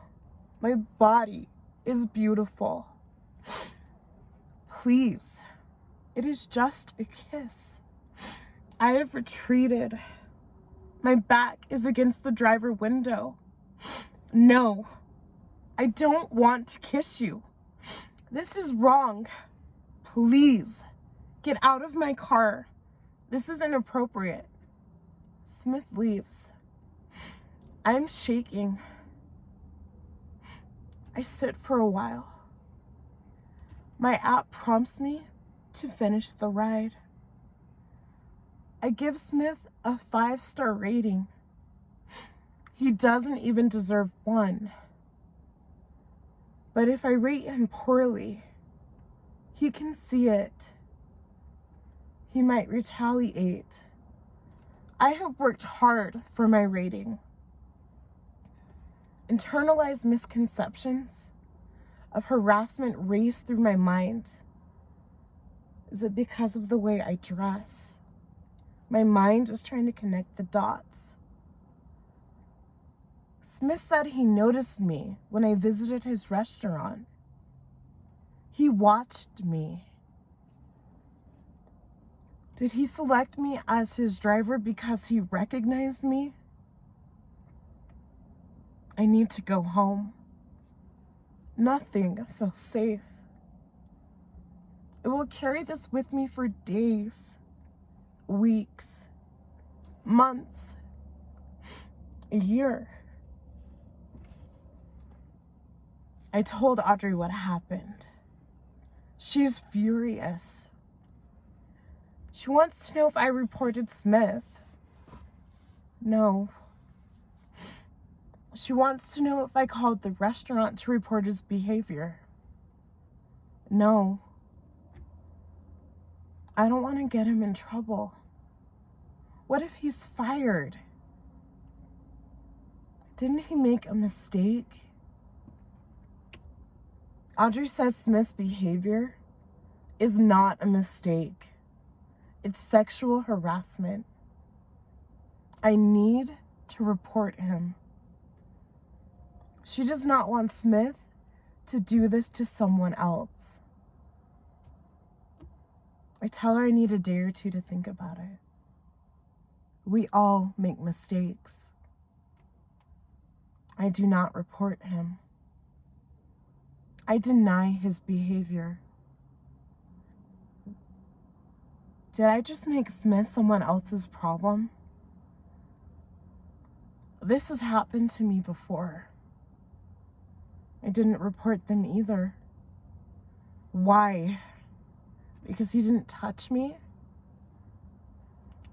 My body is beautiful. Please, it is just a kiss. I have retreated. My back is against the driver window. No, I don't want to kiss you. This is wrong. Please, get out of my car. This is inappropriate. Smith leaves. I'm shaking. I sit for a while. My app prompts me to finish the ride. I give Smith a 5-star rating. He doesn't even deserve 1. But if I rate him poorly, he can see it. He might retaliate. I have worked hard for my rating. Internalized misconceptions of harassment race through my mind. Is it because of the way I dress? My mind is trying to connect the dots. Smith said he noticed me when I visited his restaurant. He watched me. Did he select me as his driver because he recognized me? I need to go home. Nothing feels safe. I will carry this with me for days, weeks, months, a year. I told Audrey what happened. She's furious. She wants to know if I reported Smith. No. She wants to know if I called the restaurant to report his behavior. No. I don't want to get him in trouble. What if he's fired? Didn't he make a mistake? Audrey says Smith's behavior is not a mistake. It's sexual harassment. I need to report him. She does not want Smith to do this to someone else. I tell her I need a day or two to think about it. We all make mistakes. I do not report him. I deny his behavior. Did I just make Smith someone else's problem? This has happened to me before. I didn't report them either. Why? Because he didn't touch me?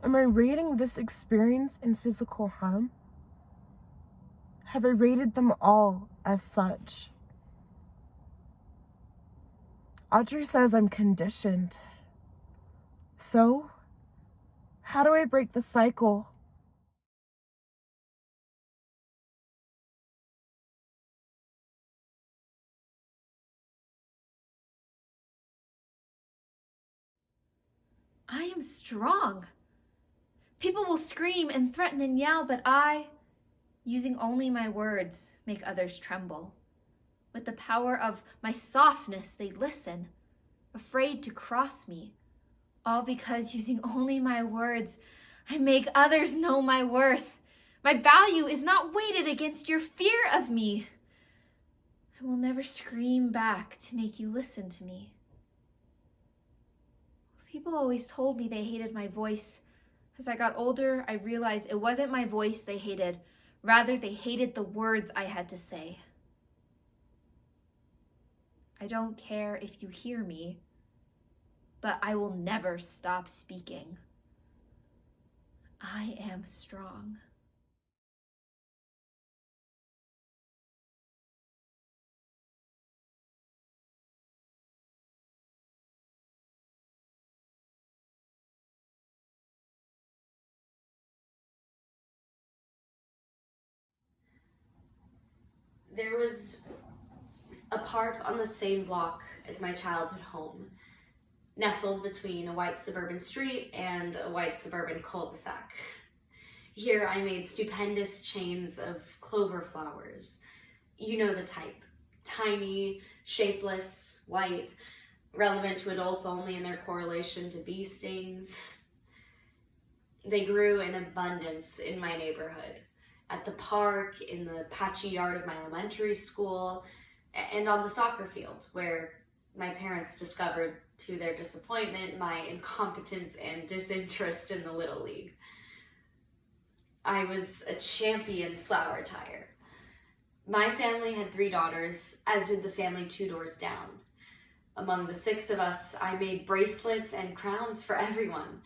Am I rating this experience in physical harm? Have I rated them all as such? Audrey says I'm conditioned. So, how do I break the cycle? I am strong. People will scream and threaten and yell, but I, using only my words, make others tremble. With the power of my softness, they listen, afraid to cross me. All because using only my words, I make others know my worth. My value is not weighted against your fear of me. I will never scream back to make you listen to me. People always told me they hated my voice. As I got older, I realized it wasn't my voice they hated. Rather, they hated the words I had to say. I don't care if you hear me, but I will never stop speaking. I am strong. There was a park on the same block as my childhood home. nestled between a white suburban street and a white suburban cul-de-sac. Here I made stupendous chains of clover flowers. You know the type. Tiny, shapeless, white, relevant to adults only in their correlation to bee stings. They grew in abundance in my neighborhood, at the park, in the patchy yard of my elementary school, and on the soccer field, where my parents discovered, to their disappointment, my incompetence and disinterest in the Little League. I was a champion flower tire. My family had 3 daughters, as did the family 2 doors down. Among the 6 of us, I made bracelets and crowns for everyone,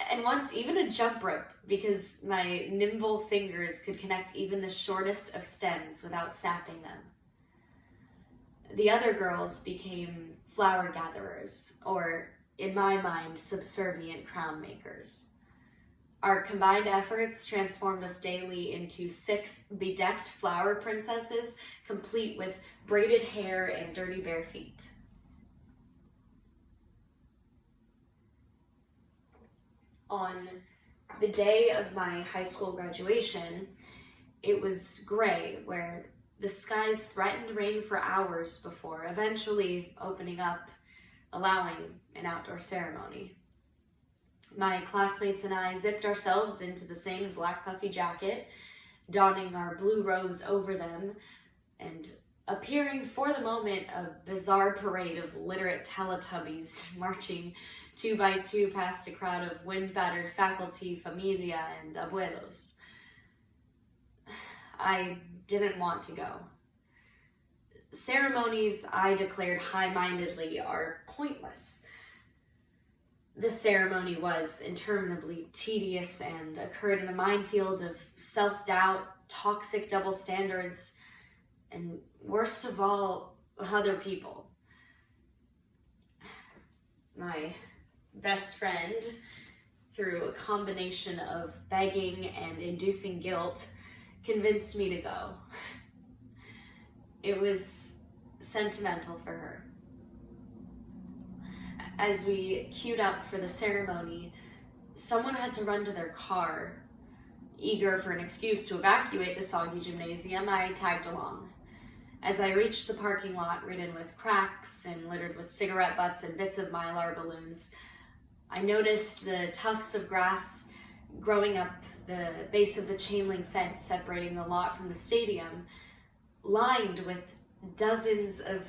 and once even a jump rope, because my nimble fingers could connect even the shortest of stems without sapping them. The other girls became flower gatherers, or, in my mind, subservient crown makers. Our combined efforts transformed us daily into 6 bedecked flower princesses, complete with braided hair and dirty bare feet. On the day of my high school graduation, it was gray, where the skies threatened rain for hours before eventually opening up, allowing an outdoor ceremony. My classmates and I zipped ourselves into the same black puffy jacket, donning our blue robes over them, and appearing for the moment a bizarre parade of literate Teletubbies marching 2 by 2 past a crowd of wind-battered faculty, familia, and abuelos. I didn't want to go. Ceremonies, I declared high-mindedly, are pointless. The ceremony was interminably tedious and occurred in a minefield of self-doubt, toxic double standards, and worst of all, other people. My best friend, through a combination of begging and inducing guilt, convinced me to go. It was sentimental for her. As we queued up for the ceremony, someone had to run to their car. Eager for an excuse to evacuate the soggy gymnasium, I tagged along. As I reached the parking lot ridden with cracks and littered with cigarette butts and bits of Mylar balloons, I noticed the tufts of grass growing up the base of the chain link fence separating the lot from the stadium, lined with dozens of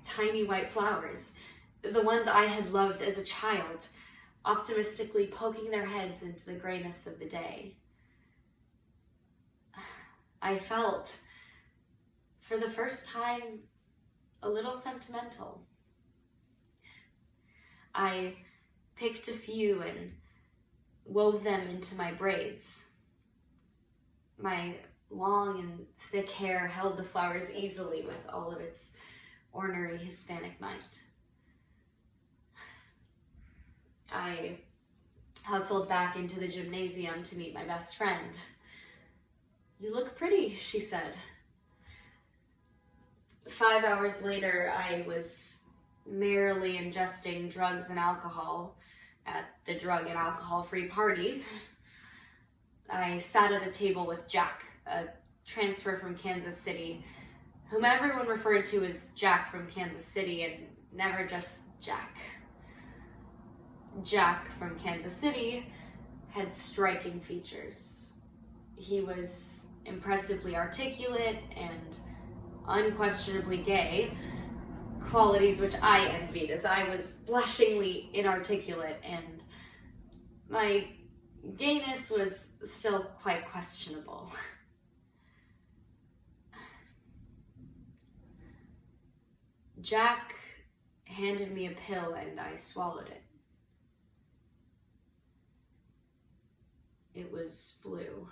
tiny white flowers, the ones I had loved as a child, optimistically poking their heads into the grayness of the day. I felt, for the first time, a little sentimental. I picked a few and wove them into my braids. My long and thick hair held the flowers easily with all of its ornery Hispanic might. I hustled back into the gymnasium to meet my best friend. "You look pretty," she said. 5 hours later, I was merrily ingesting drugs and alcohol at the drug and alcohol-free party. I sat at a table with Jack, a transfer from Kansas City, whom everyone referred to as Jack from Kansas City and never just Jack. Jack from Kansas City had striking features. He was impressively articulate and unquestionably gay, qualities which I envied as I was blushingly inarticulate, and my gayness was still quite questionable. Jack handed me a pill and I swallowed it. It was blue.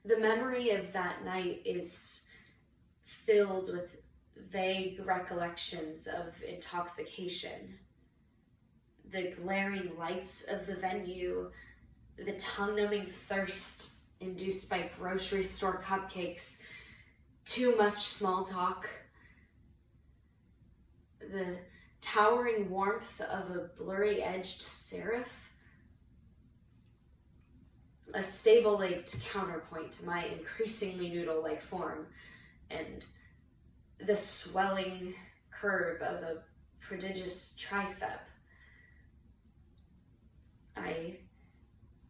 The memory of that night is filled with vague recollections of intoxication. The glaring lights of the venue, the tongue-numbing thirst induced by grocery store cupcakes, too much small talk, the towering warmth of a blurry-edged serif, a stable-legged counterpoint to my increasingly noodle-like form, and the swelling curve of a prodigious tricep. I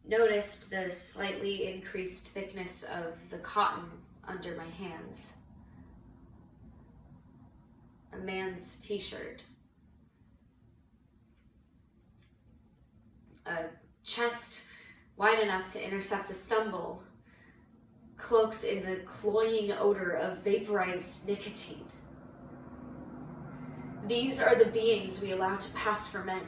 noticed the slightly increased thickness of the cotton under my hands. A man's t-shirt. A chest wide enough to intercept a stumble, cloaked in the cloying odor of vaporized nicotine. These are the beings we allow to pass for men.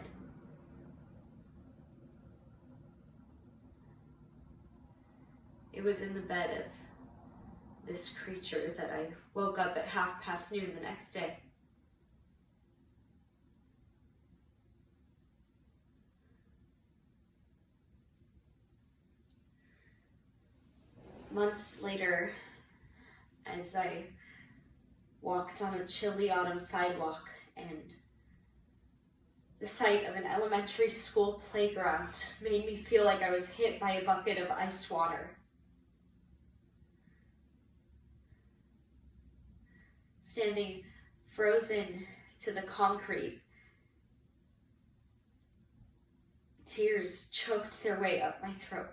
It was in the bed of this creature that I woke up at noon the next day. Months later, as I walked on a chilly autumn sidewalk and the sight of an elementary school playground made me feel like I was hit by a bucket of ice water. Standing frozen to the concrete, tears choked their way up my throat.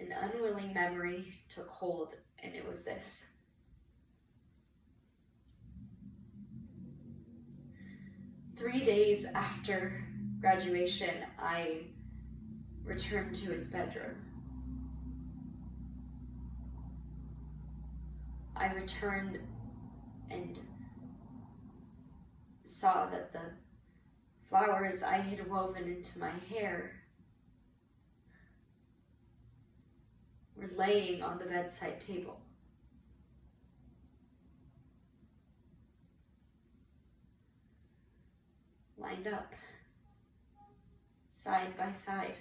An unwilling memory took hold, and it was this. Three days after graduation, I returned to his bedroom. I returned and saw that the flowers I had woven into my hair were laying on the bedside table. Lined up, side by side.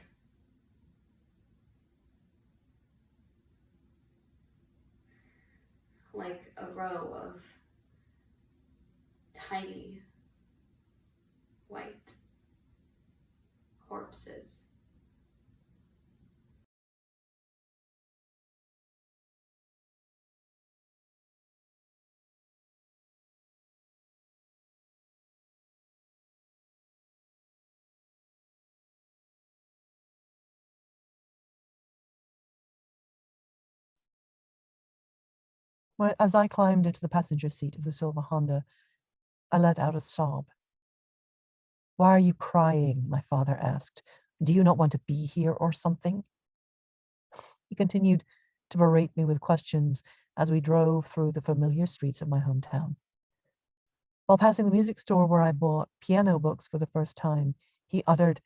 Like a row of tiny white corpses. As I climbed into the passenger seat of the silver Honda, I let out a sob. "Why are you crying?" my father asked. "Do you not want to be here or something?" He continued to berate me with questions as we drove through the familiar streets of my hometown. While passing the music store where I bought piano books for the first time, he uttered,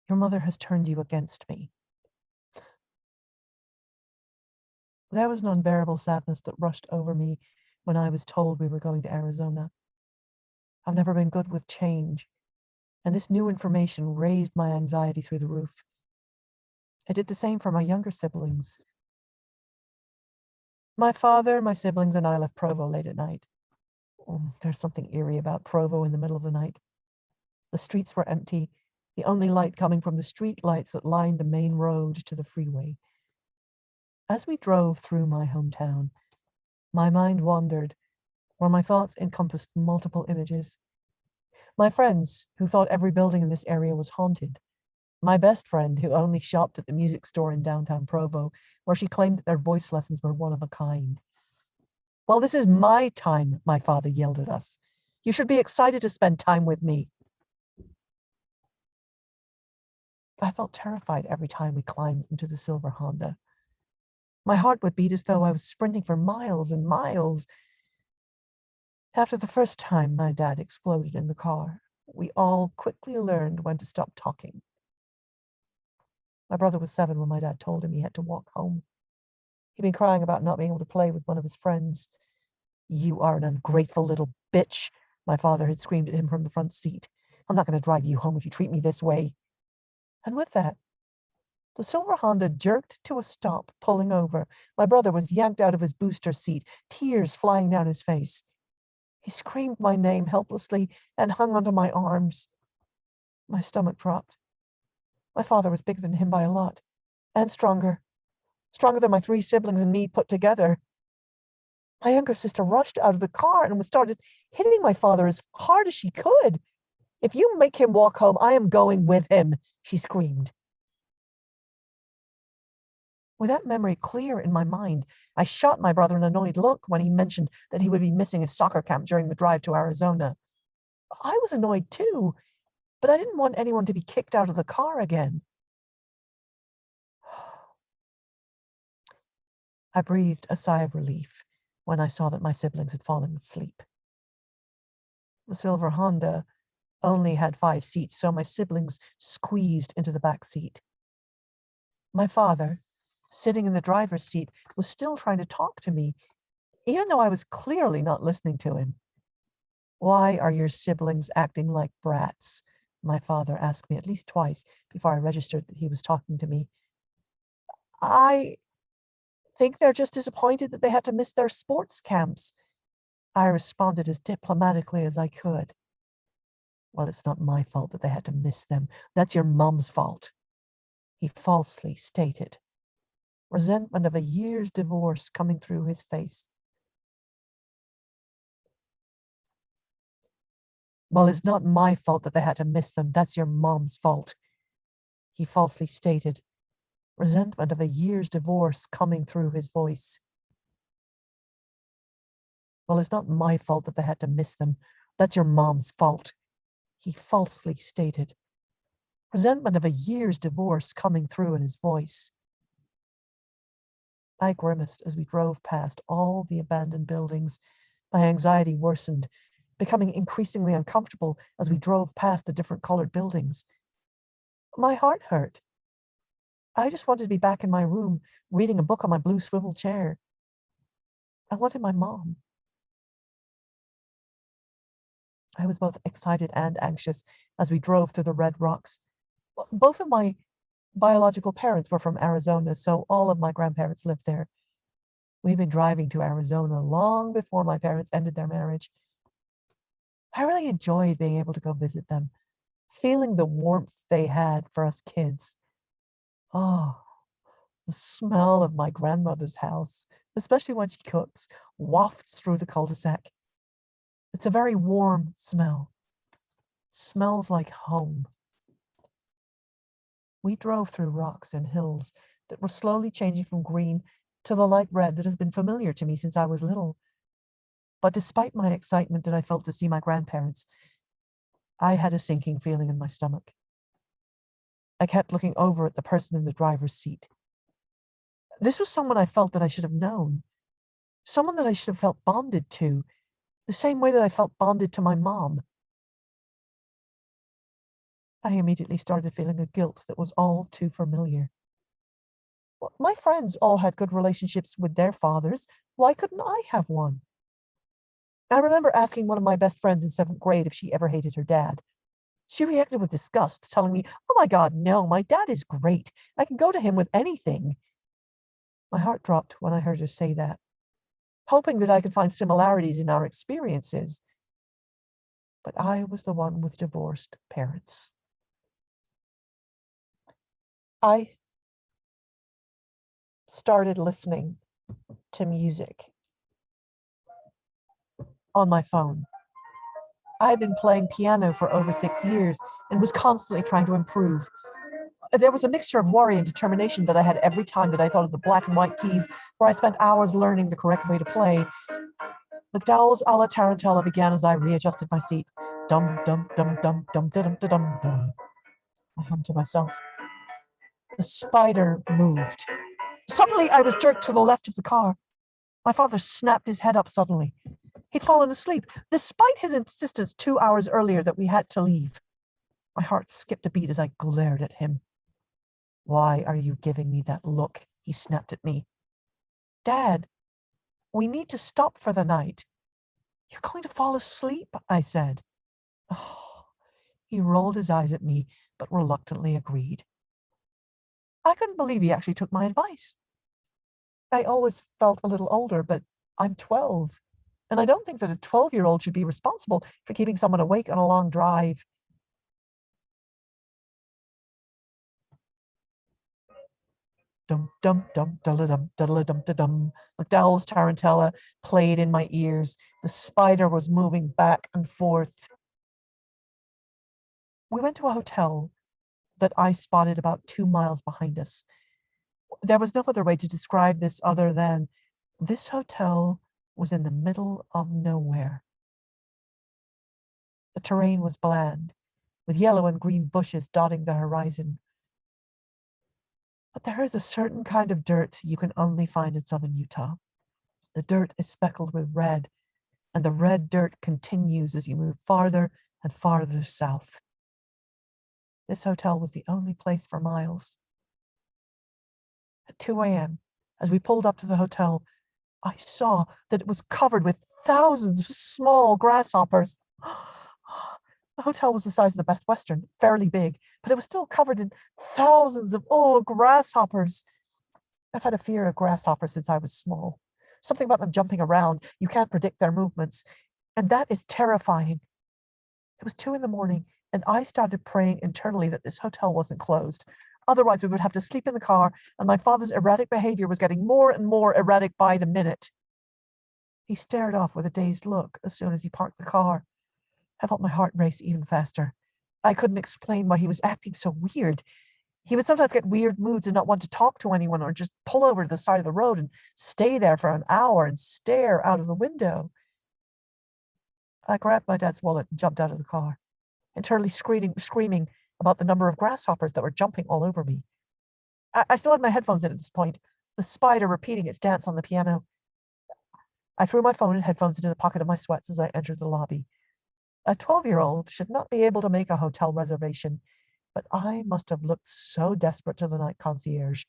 "Your mother has turned you against me." There was an unbearable sadness that rushed over me when I was told we were going to Arizona. I've never been good with change, and this new information raised my anxiety through the roof. It did the same for my younger siblings. My father, my siblings, and I left Provo late at night. There's something eerie about Provo in the middle of the night. The streets were empty, the only light coming from the street lights that lined the main road to the freeway. As we drove through my hometown, my mind wandered, where my thoughts encompassed multiple images. My friends, who thought every building in this area was haunted. My best friend, who only shopped at the music store in downtown Provo, where she claimed that their voice lessons were one of a kind. "Well, this is my time," my father yelled at us. "You should be excited to spend time with me." I felt terrified every time we climbed into the silver Honda. My heart would beat as though I was sprinting for miles and miles. After the first time my dad exploded in the car, we all quickly learned when to stop talking. My brother was 7 when my dad told him he had to walk home. He'd been crying about not being able to play with one of his friends. "You are an ungrateful little bitch," my father had screamed at him from the front seat. "I'm not going to drive you home if you treat me this way." And with that, The silver Honda jerked to a stop, pulling over. My brother was yanked out of his booster seat, tears flying down his face. He screamed my name helplessly and hung onto my arms. My stomach dropped. My father was bigger than him by a lot, and stronger than my 3 siblings and me put together. My younger sister rushed out of the car and started hitting my father as hard as she could. "If you make him walk home, I am going with him," she screamed. With that memory clear in my mind, I shot my brother an annoyed look when he mentioned that he would be missing his soccer camp during the drive to Arizona. I was annoyed too, but I didn't want anyone to be kicked out of the car again. I breathed a sigh of relief when I saw that my siblings had fallen asleep. The silver Honda only had 5 seats, so my siblings squeezed into the back seat. My father, sitting in the driver's seat, was still trying to talk to me, even though I was clearly not listening to him. "Why are your siblings acting like brats?" my father asked me at least twice before I registered that he was talking to me. "I think they're just disappointed that they had to miss their sports camps," I responded as diplomatically as I could. "Well, it's not my fault that they had to miss them. That's your mom's fault," he falsely stated, resentment of a year's divorce coming through his face. "Well, it's not my fault that they had to miss them. That's your mom's fault," he falsely stated, resentment of a year's divorce coming through his voice. "Well, it's not my fault that they had to miss them. That's your mom's fault," he falsely stated, resentment of a year's divorce coming through in his voice. I grimaced as we drove past all the abandoned buildings. My anxiety worsened, becoming increasingly uncomfortable as we drove past the different colored buildings. My heart hurt. I just wanted to be back in my room, reading a book on my blue swivel chair. I wanted my mom. I was both excited and anxious as we drove through the red rocks. Both of my biological parents were from Arizona, so all of my grandparents lived there. We'd been driving to Arizona long before my parents ended their marriage. I really enjoyed being able to go visit them, feeling the warmth they had for us kids. Oh, the smell of my grandmother's house, especially when she cooks, wafts through the cul-de-sac. It's a very warm smell. It smells like home. We drove through rocks and hills that were slowly changing from green to the light red that has been familiar to me since I was little. But despite my excitement that I felt to see my grandparents, I had a sinking feeling in my stomach. I kept looking over at the person in the driver's seat. This was someone I felt that I should have known, someone that I should have felt bonded to, the same way that I felt bonded to my mom. I immediately started feeling a guilt that was all too familiar. My friends all had good relationships with their fathers. Why couldn't I have one? I remember asking one of my best friends in 7th grade if she ever hated her dad. She reacted with disgust, telling me, "Oh my God, no, my dad is great. I can go to him with anything." My heart dropped when I heard her say that, hoping that I could find similarities in our experiences. But I was the one with divorced parents. I started listening to music on my phone. I had been playing piano for over 6 years and was constantly trying to improve. There was a mixture of worry and determination that I had every time that I thought of the black and white keys where I spent hours learning the correct way to play. McDowell's a la Tarantella began as I readjusted my seat. Dum dum dum dum dum dum dum dum dum. I hummed to myself. The spider moved. Suddenly I was jerked to the left of the car. My father snapped his head up suddenly. He'd fallen asleep, despite his insistence 2 hours earlier that we had to leave. My heart skipped a beat as I glared at him. "Why are you giving me that look?" he snapped at me. "Dad, we need to stop for the night." "You're going to fall asleep," I said. Oh, he rolled his eyes at me, but reluctantly agreed. I couldn't believe he actually took my advice. I always felt a little older, but I'm 12, and I don't think that a 12-year-old should be responsible for keeping someone awake on a long drive. Dum dum dum dum dum dum dum. McDowell's tarantella played in my ears. The spider was moving back and forth. We went to a hotel that I spotted about 2 miles behind us. There was no other way to describe this other than this hotel was in the middle of nowhere. The terrain was bland, with yellow and green bushes dotting the horizon. But there is a certain kind of dirt you can only find in southern Utah. The dirt is speckled with red, and the red dirt continues as you move farther and farther south. This hotel was the only place for miles. At 2 a.m., as we pulled up to the hotel, I saw that it was covered with thousands of small grasshoppers. The hotel was the size of the Best Western, fairly big, but it was still covered in thousands of grasshoppers. I've had a fear of grasshoppers since I was small. Something about them jumping around, you can't predict their movements, and that is terrifying. It was 2 a.m, and I started praying internally that this hotel wasn't closed. Otherwise, we would have to sleep in the car, and my father's erratic behavior was getting more and more erratic by the minute. He stared off with a dazed look as soon as he parked the car. I felt my heart race even faster. I couldn't explain why he was acting so weird. He would sometimes get weird moods and not want to talk to anyone, or just pull over to the side of the road and stay there for an hour and stare out of the window. I grabbed my dad's wallet and jumped out of the car, internally screaming about the number of grasshoppers that were jumping all over me. I still had my headphones in at this point, the spider repeating its dance on the piano. I threw my phone and headphones into the pocket of my sweats as I entered the lobby. A 12-year-old should not be able to make a hotel reservation, but I must have looked so desperate to the night concierge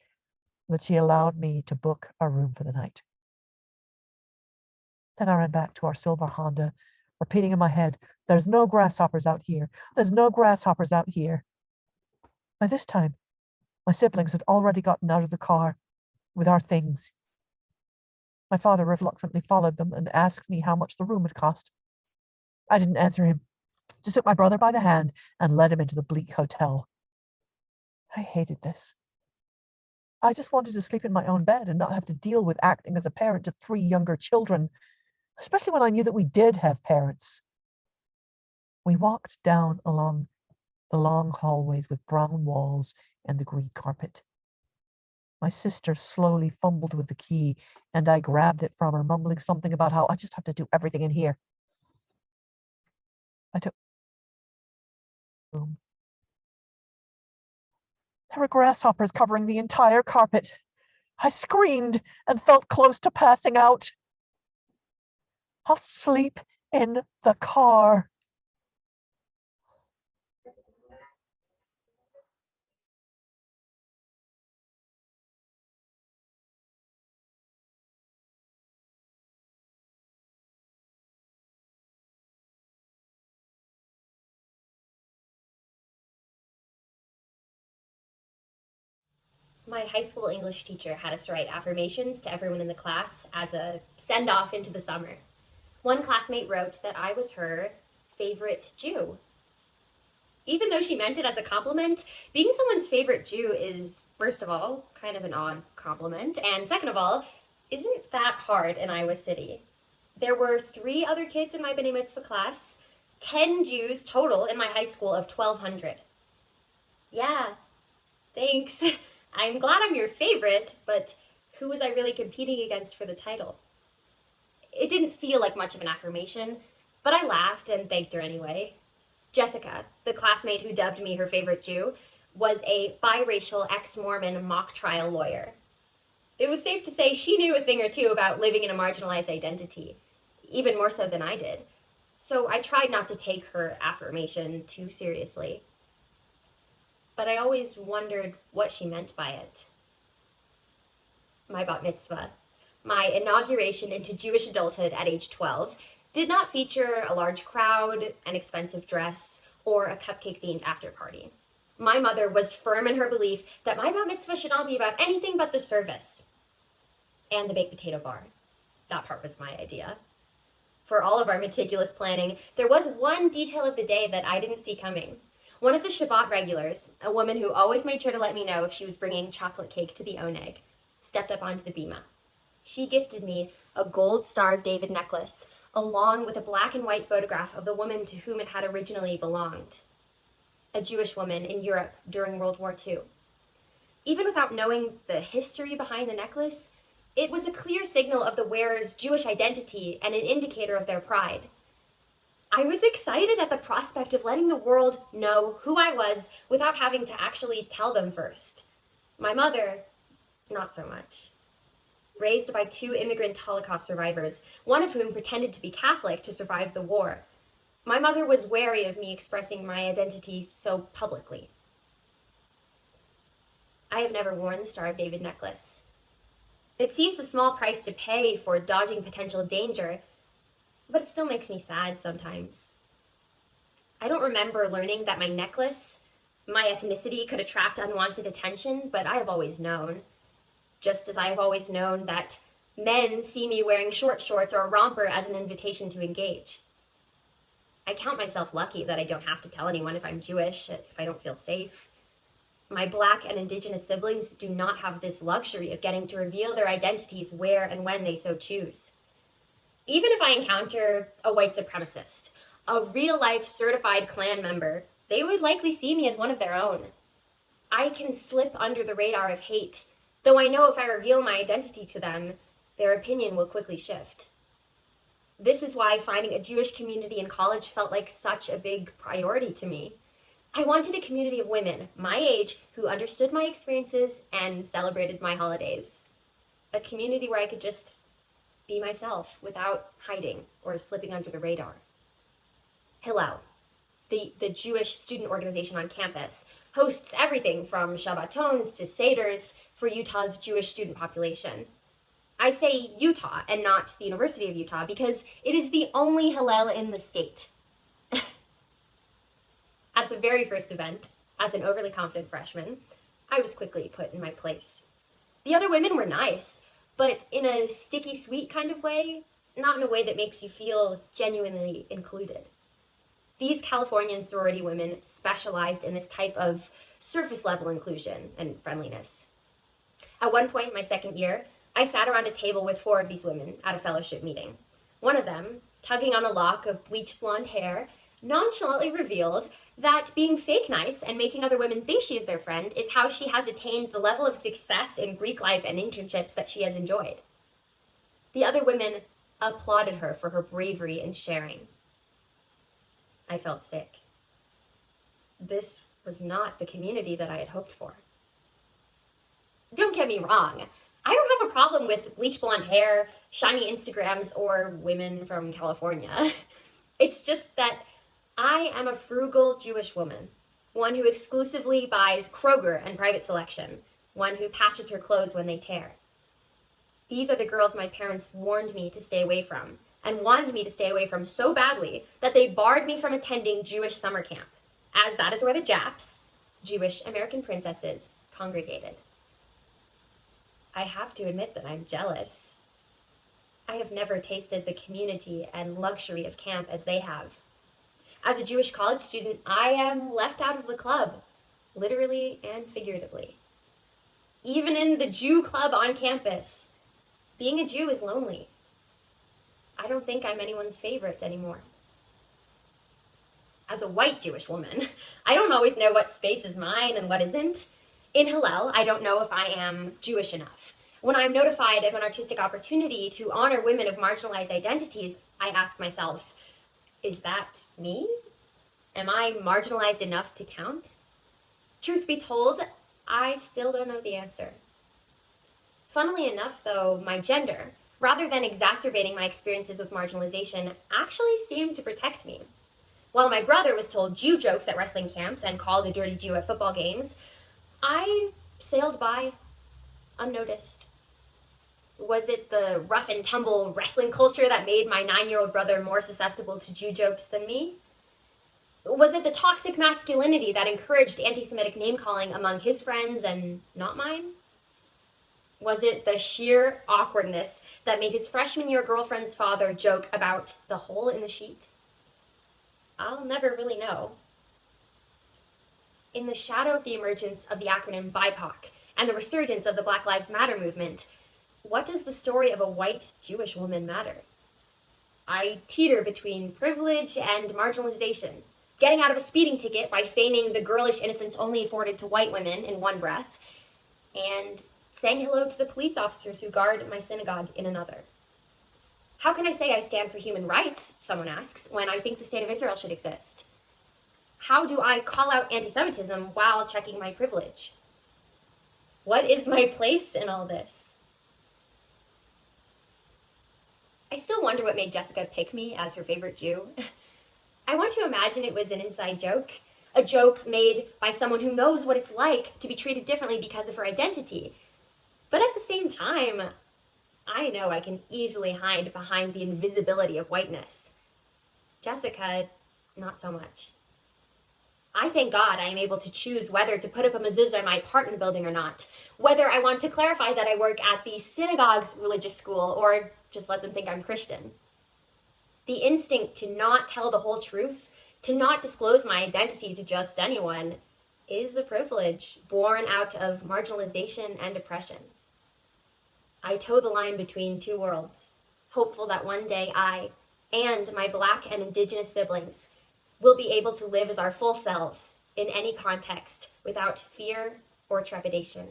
that she allowed me to book a room for the night. Then I ran back to our silver Honda, repeating in my head, "There's no grasshoppers out here. There's no grasshoppers out here." By this time, my siblings had already gotten out of the car with our things. My father reluctantly followed them and asked me how much the room had cost. I didn't answer him, just took my brother by the hand and led him into the bleak hotel. I hated this. I just wanted to sleep in my own bed and not have to deal with acting as a parent to 3 younger children, especially when I knew that we did have parents. We walked down along the long hallways with brown walls and the green carpet. My sister slowly fumbled with the key, and I grabbed it from her, mumbling something about how I just have to do everything in here. I took the room. There were grasshoppers covering the entire carpet. I screamed and felt close to passing out. I'll sleep in the car. My high school English teacher had us write affirmations to everyone in the class as a send-off into the summer. One classmate wrote that I was her favorite Jew. Even though she meant it as a compliment, being someone's favorite Jew is, first of all, kind of an odd compliment, and second of all, isn't that hard in Iowa City. There were 3 other kids in my B'nai Mitzvah class, 10 Jews total in my high school of 1,200. Yeah, thanks. I'm glad I'm your favorite, but who was I really competing against for the title? It didn't feel like much of an affirmation, but I laughed and thanked her anyway. Jessica, the classmate who dubbed me her favorite Jew, was a biracial ex-Mormon mock trial lawyer. It was safe to say she knew a thing or two about living in a marginalized identity, even more so than I did. So I tried not to take her affirmation too seriously. But I always wondered what she meant by it. My bat mitzvah, my inauguration into Jewish adulthood at age 12, did not feature a large crowd, an expensive dress, or a cupcake-themed after party. My mother was firm in her belief that my bat mitzvah should not be about anything but the service and the baked potato bar. That part was my idea. For all of our meticulous planning, there was one detail of the day that I didn't see coming. One of the Shabbat regulars, a woman who always made sure to let me know if she was bringing chocolate cake to the oneg, stepped up onto the bima. She gifted me a gold Star of David necklace, along with a black and white photograph of the woman to whom it had originally belonged, a Jewish woman in Europe during World War II. Even without knowing the history behind the necklace, it was a clear signal of the wearer's Jewish identity and an indicator of their pride. I was excited at the prospect of letting the world know who I was without having to actually tell them first. My mother, not so much. Raised by 2 immigrant Holocaust survivors, one of whom pretended to be Catholic to survive the war, my mother was wary of me expressing my identity so publicly. I have never worn the Star of David necklace. It seems a small price to pay for dodging potential danger, but it still makes me sad sometimes. I don't remember learning that my necklace, my ethnicity, could attract unwanted attention, but I have always known. Just as I have always known that men see me wearing short shorts or a romper as an invitation to engage. I count myself lucky that I don't have to tell anyone if I'm Jewish, if I don't feel safe. My Black and Indigenous siblings do not have this luxury of getting to reveal their identities where and when they so choose. Even if I encounter a white supremacist, a real-life certified Klan member, they would likely see me as one of their own. I can slip under the radar of hate, though I know if I reveal my identity to them, their opinion will quickly shift. This is why finding a Jewish community in college felt like such a big priority to me. I wanted a community of women, my age, who understood my experiences and celebrated my holidays. A community where I could just be myself without hiding or slipping under the radar. Hillel, the Jewish student organization on campus, hosts everything from Shabbatons to Seders for Utah's Jewish student population. I say Utah and not the University of Utah because it is the only Hillel in the state. At the very first event, as an overly confident freshman, I was quickly put in my place. The other women were nice, but in a sticky sweet kind of way, not in a way that makes you feel genuinely included. These Californian sorority women specialized in this type of surface level inclusion and friendliness. At one point in my second year, I sat around a table with 4 of these women at a fellowship meeting. One of them, tugging on a lock of bleach blonde hair, nonchalantly revealed that being fake nice and making other women think she is their friend is how she has attained the level of success in Greek life and internships that she has enjoyed. The other women applauded her for her bravery in sharing. I felt sick. This was not the community that I had hoped for. Don't get me wrong. I don't have a problem with bleach blonde hair, shiny Instagrams, or women from California. It's just that I am a frugal Jewish woman, one who exclusively buys Kroger and private selection, one who patches her clothes when they tear. These are the girls my parents warned me to stay away from, and wanted me to stay away from so badly that they barred me from attending Jewish summer camp, as that is where the Japs, Jewish American princesses, congregated. I have to admit that I'm jealous. I have never tasted the community and luxury of camp as they have. As a Jewish college student, I am left out of the club, literally and figuratively. Even in the Jew club on campus, being a Jew is lonely. I don't think I'm anyone's favorite anymore. As a white Jewish woman, I don't always know what space is mine and what isn't. In Hillel, I don't know if I am Jewish enough. When I'm notified of an artistic opportunity to honor women of marginalized identities, I ask myself, is that me? Am I marginalized enough to count? Truth be told, I still don't know the answer. Funnily enough, though, my gender, rather than exacerbating my experiences with marginalization, actually seemed to protect me. While my brother was told Jew jokes at wrestling camps and called a dirty Jew at football games, I sailed by unnoticed. Was it the rough and tumble wrestling culture that made my 9-year-old brother more susceptible to Jew jokes than me? Was it the toxic masculinity that encouraged anti-Semitic name-calling among his friends and not mine? Was it the sheer awkwardness that made his freshman year girlfriend's father joke about the hole in the sheet? I'll never really know. In the shadow of the emergence of the acronym BIPOC and the resurgence of the Black Lives Matter movement, what does the story of a white Jewish woman matter? I teeter between privilege and marginalization, getting out of a speeding ticket by feigning the girlish innocence only afforded to white women in one breath, and saying hello to the police officers who guard my synagogue in another. How can I say I stand for human rights, someone asks, when I think the state of Israel should exist? How do I call out anti-Semitism while checking my privilege? What is my place in all this? I still wonder what made Jessica pick me as her favorite Jew. I want to imagine it was an inside joke, a joke made by someone who knows what it's like to be treated differently because of her identity. But at the same time, I know I can easily hide behind the invisibility of whiteness. Jessica, not so much. I thank God I am able to choose whether to put up a mezuzah in my apartment building or not, whether I want to clarify that I work at the synagogue's religious school or just let them think I'm Christian. The instinct to not tell the whole truth, to not disclose my identity to just anyone, is a privilege born out of marginalization and oppression. I toe the line between two worlds, hopeful that one day I, and my Black and Indigenous siblings, will be able to live as our full selves in any context without fear or trepidation.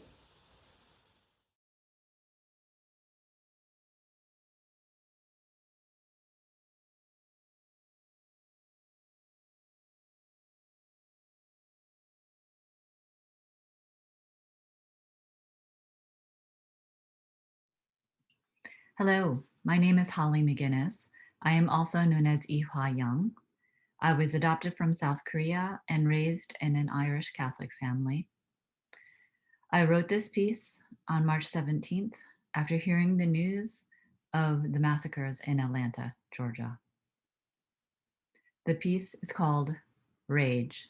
Hello, my name is Holly McGinnis. I am also known as Ihwa Young. I was adopted from South Korea and raised in an Irish Catholic family. I wrote this piece on March 17th after hearing the news of the massacres in Atlanta, Georgia. The piece is called Rage.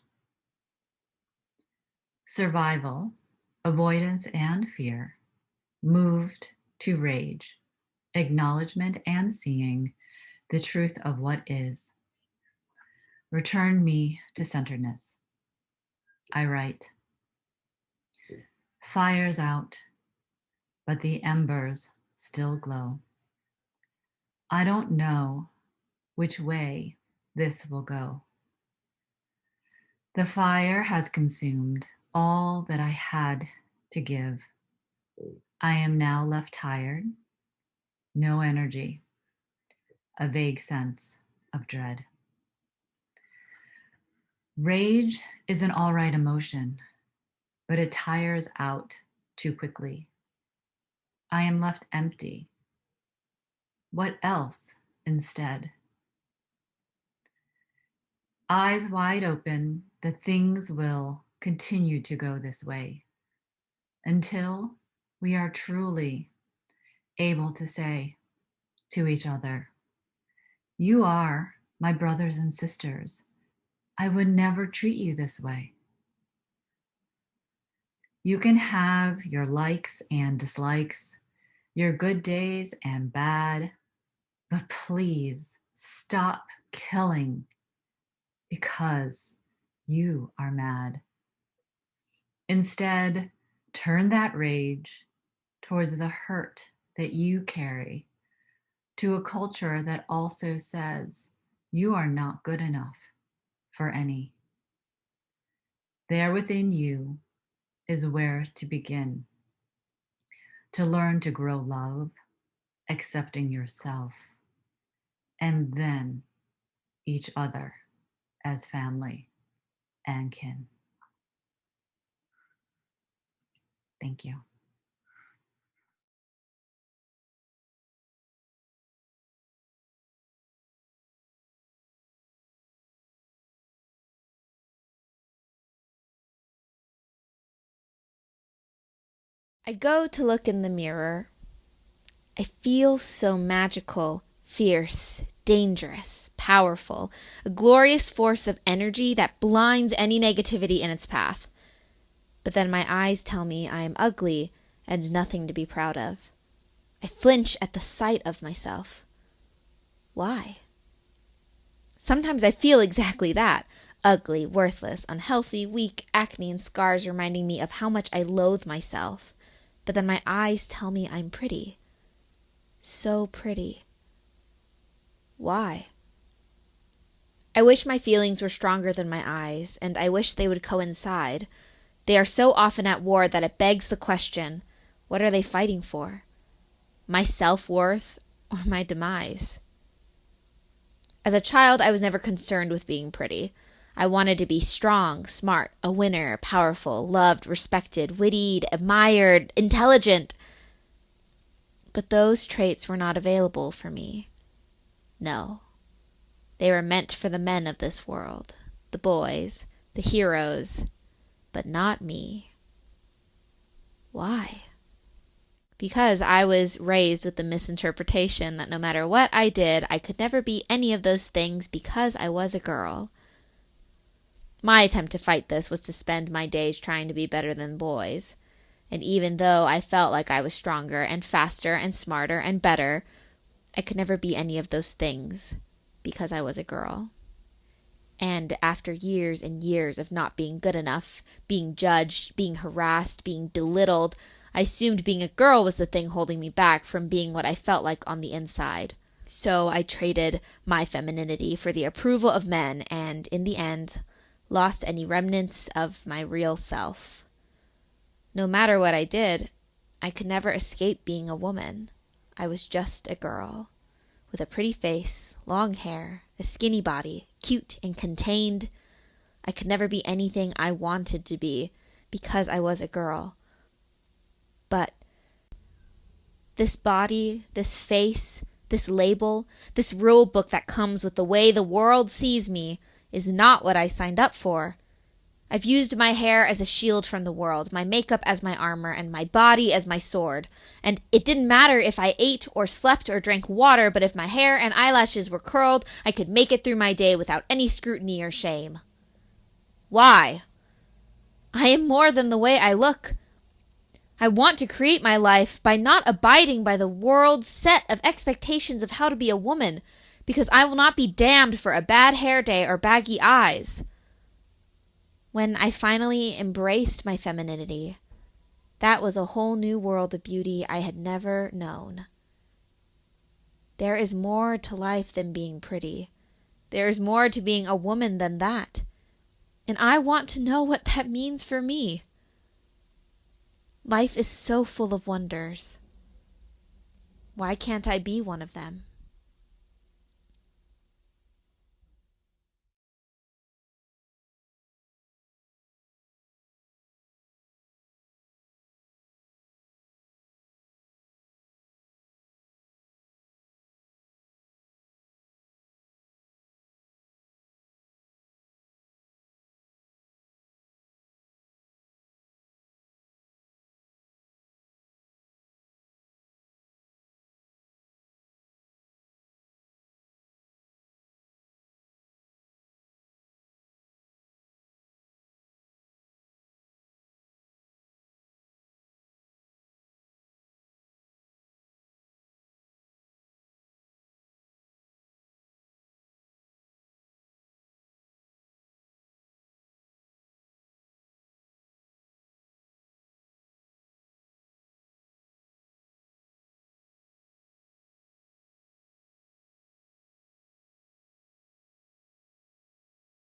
Survival, avoidance, and fear moved to rage, acknowledgement and seeing the truth of what is. Return me to centeredness. I write, fire's out, but the embers still glow. I don't know which way this will go. The fire has consumed all that I had to give. I am now left tired, no energy, a vague sense of dread. Rage is an all right emotion, but it tires out too quickly. I am left empty. What else instead? Eyes wide open, the things will continue to go this way until we are truly able to say to each other, you are my brothers and sisters. I would never treat you this way. You can have your likes and dislikes, your good days and bad, but please stop killing because you are mad. Instead, turn that rage towards the hurt that you carry to a culture that also says you are not good enough for any. There within you is where to begin, to learn to grow love, accepting yourself, and then each other as family and kin. Thank you. I go to look in the mirror. I feel so magical, fierce, dangerous, powerful, a glorious force of energy that blinds any negativity in its path. But then my eyes tell me I am ugly and nothing to be proud of. I flinch at the sight of myself. Why? Sometimes I feel exactly that. Ugly, worthless, unhealthy, weak, acne and scars reminding me of how much I loathe myself. But then my eyes tell me I'm pretty. So pretty. Why? I wish my feelings were stronger than my eyes, and I wish they would coincide. They are so often at war that it begs the question, what are they fighting for? My self-worth or my demise? As a child, I was never concerned with being pretty. I wanted to be strong, smart, a winner, powerful, loved, respected, witty, admired, intelligent. But those traits were not available for me. No. They were meant for the men of this world, the boys, the heroes, but not me. Why? Because I was raised with the misinterpretation that no matter what I did, I could never be any of those things because I was a girl. My attempt to fight this was to spend my days trying to be better than boys. And even though I felt like I was stronger and faster and smarter and better, I could never be any of those things because I was a girl. And after years and years of not being good enough, being judged, being harassed, being belittled, I assumed being a girl was the thing holding me back from being what I felt like on the inside. So I traded my femininity for the approval of men and, in the end, lost any remnants of my real self. No matter what I did, I could never escape being a woman. I was just a girl, with a pretty face, long hair, a skinny body, cute and contained. I could never be anything I wanted to be because I was a girl. But this body, this face, this label, this rule book that comes with the way the world sees me is not what I signed up for. I've used my hair as a shield from the world, my makeup as my armor, and my body as my sword. And it didn't matter if I ate or slept or drank water, but if my hair and eyelashes were curled, I could make it through my day without any scrutiny or shame. Why? I am more than the way I look. I want to create my life by not abiding by the world's set of expectations of how to be a woman, because I will not be damned for a bad hair day or baggy eyes. When I finally embraced my femininity, that was a whole new world of beauty I had never known. There is more to life than being pretty. There is more to being a woman than that. And I want to know what that means for me. Life is so full of wonders. Why can't I be one of them?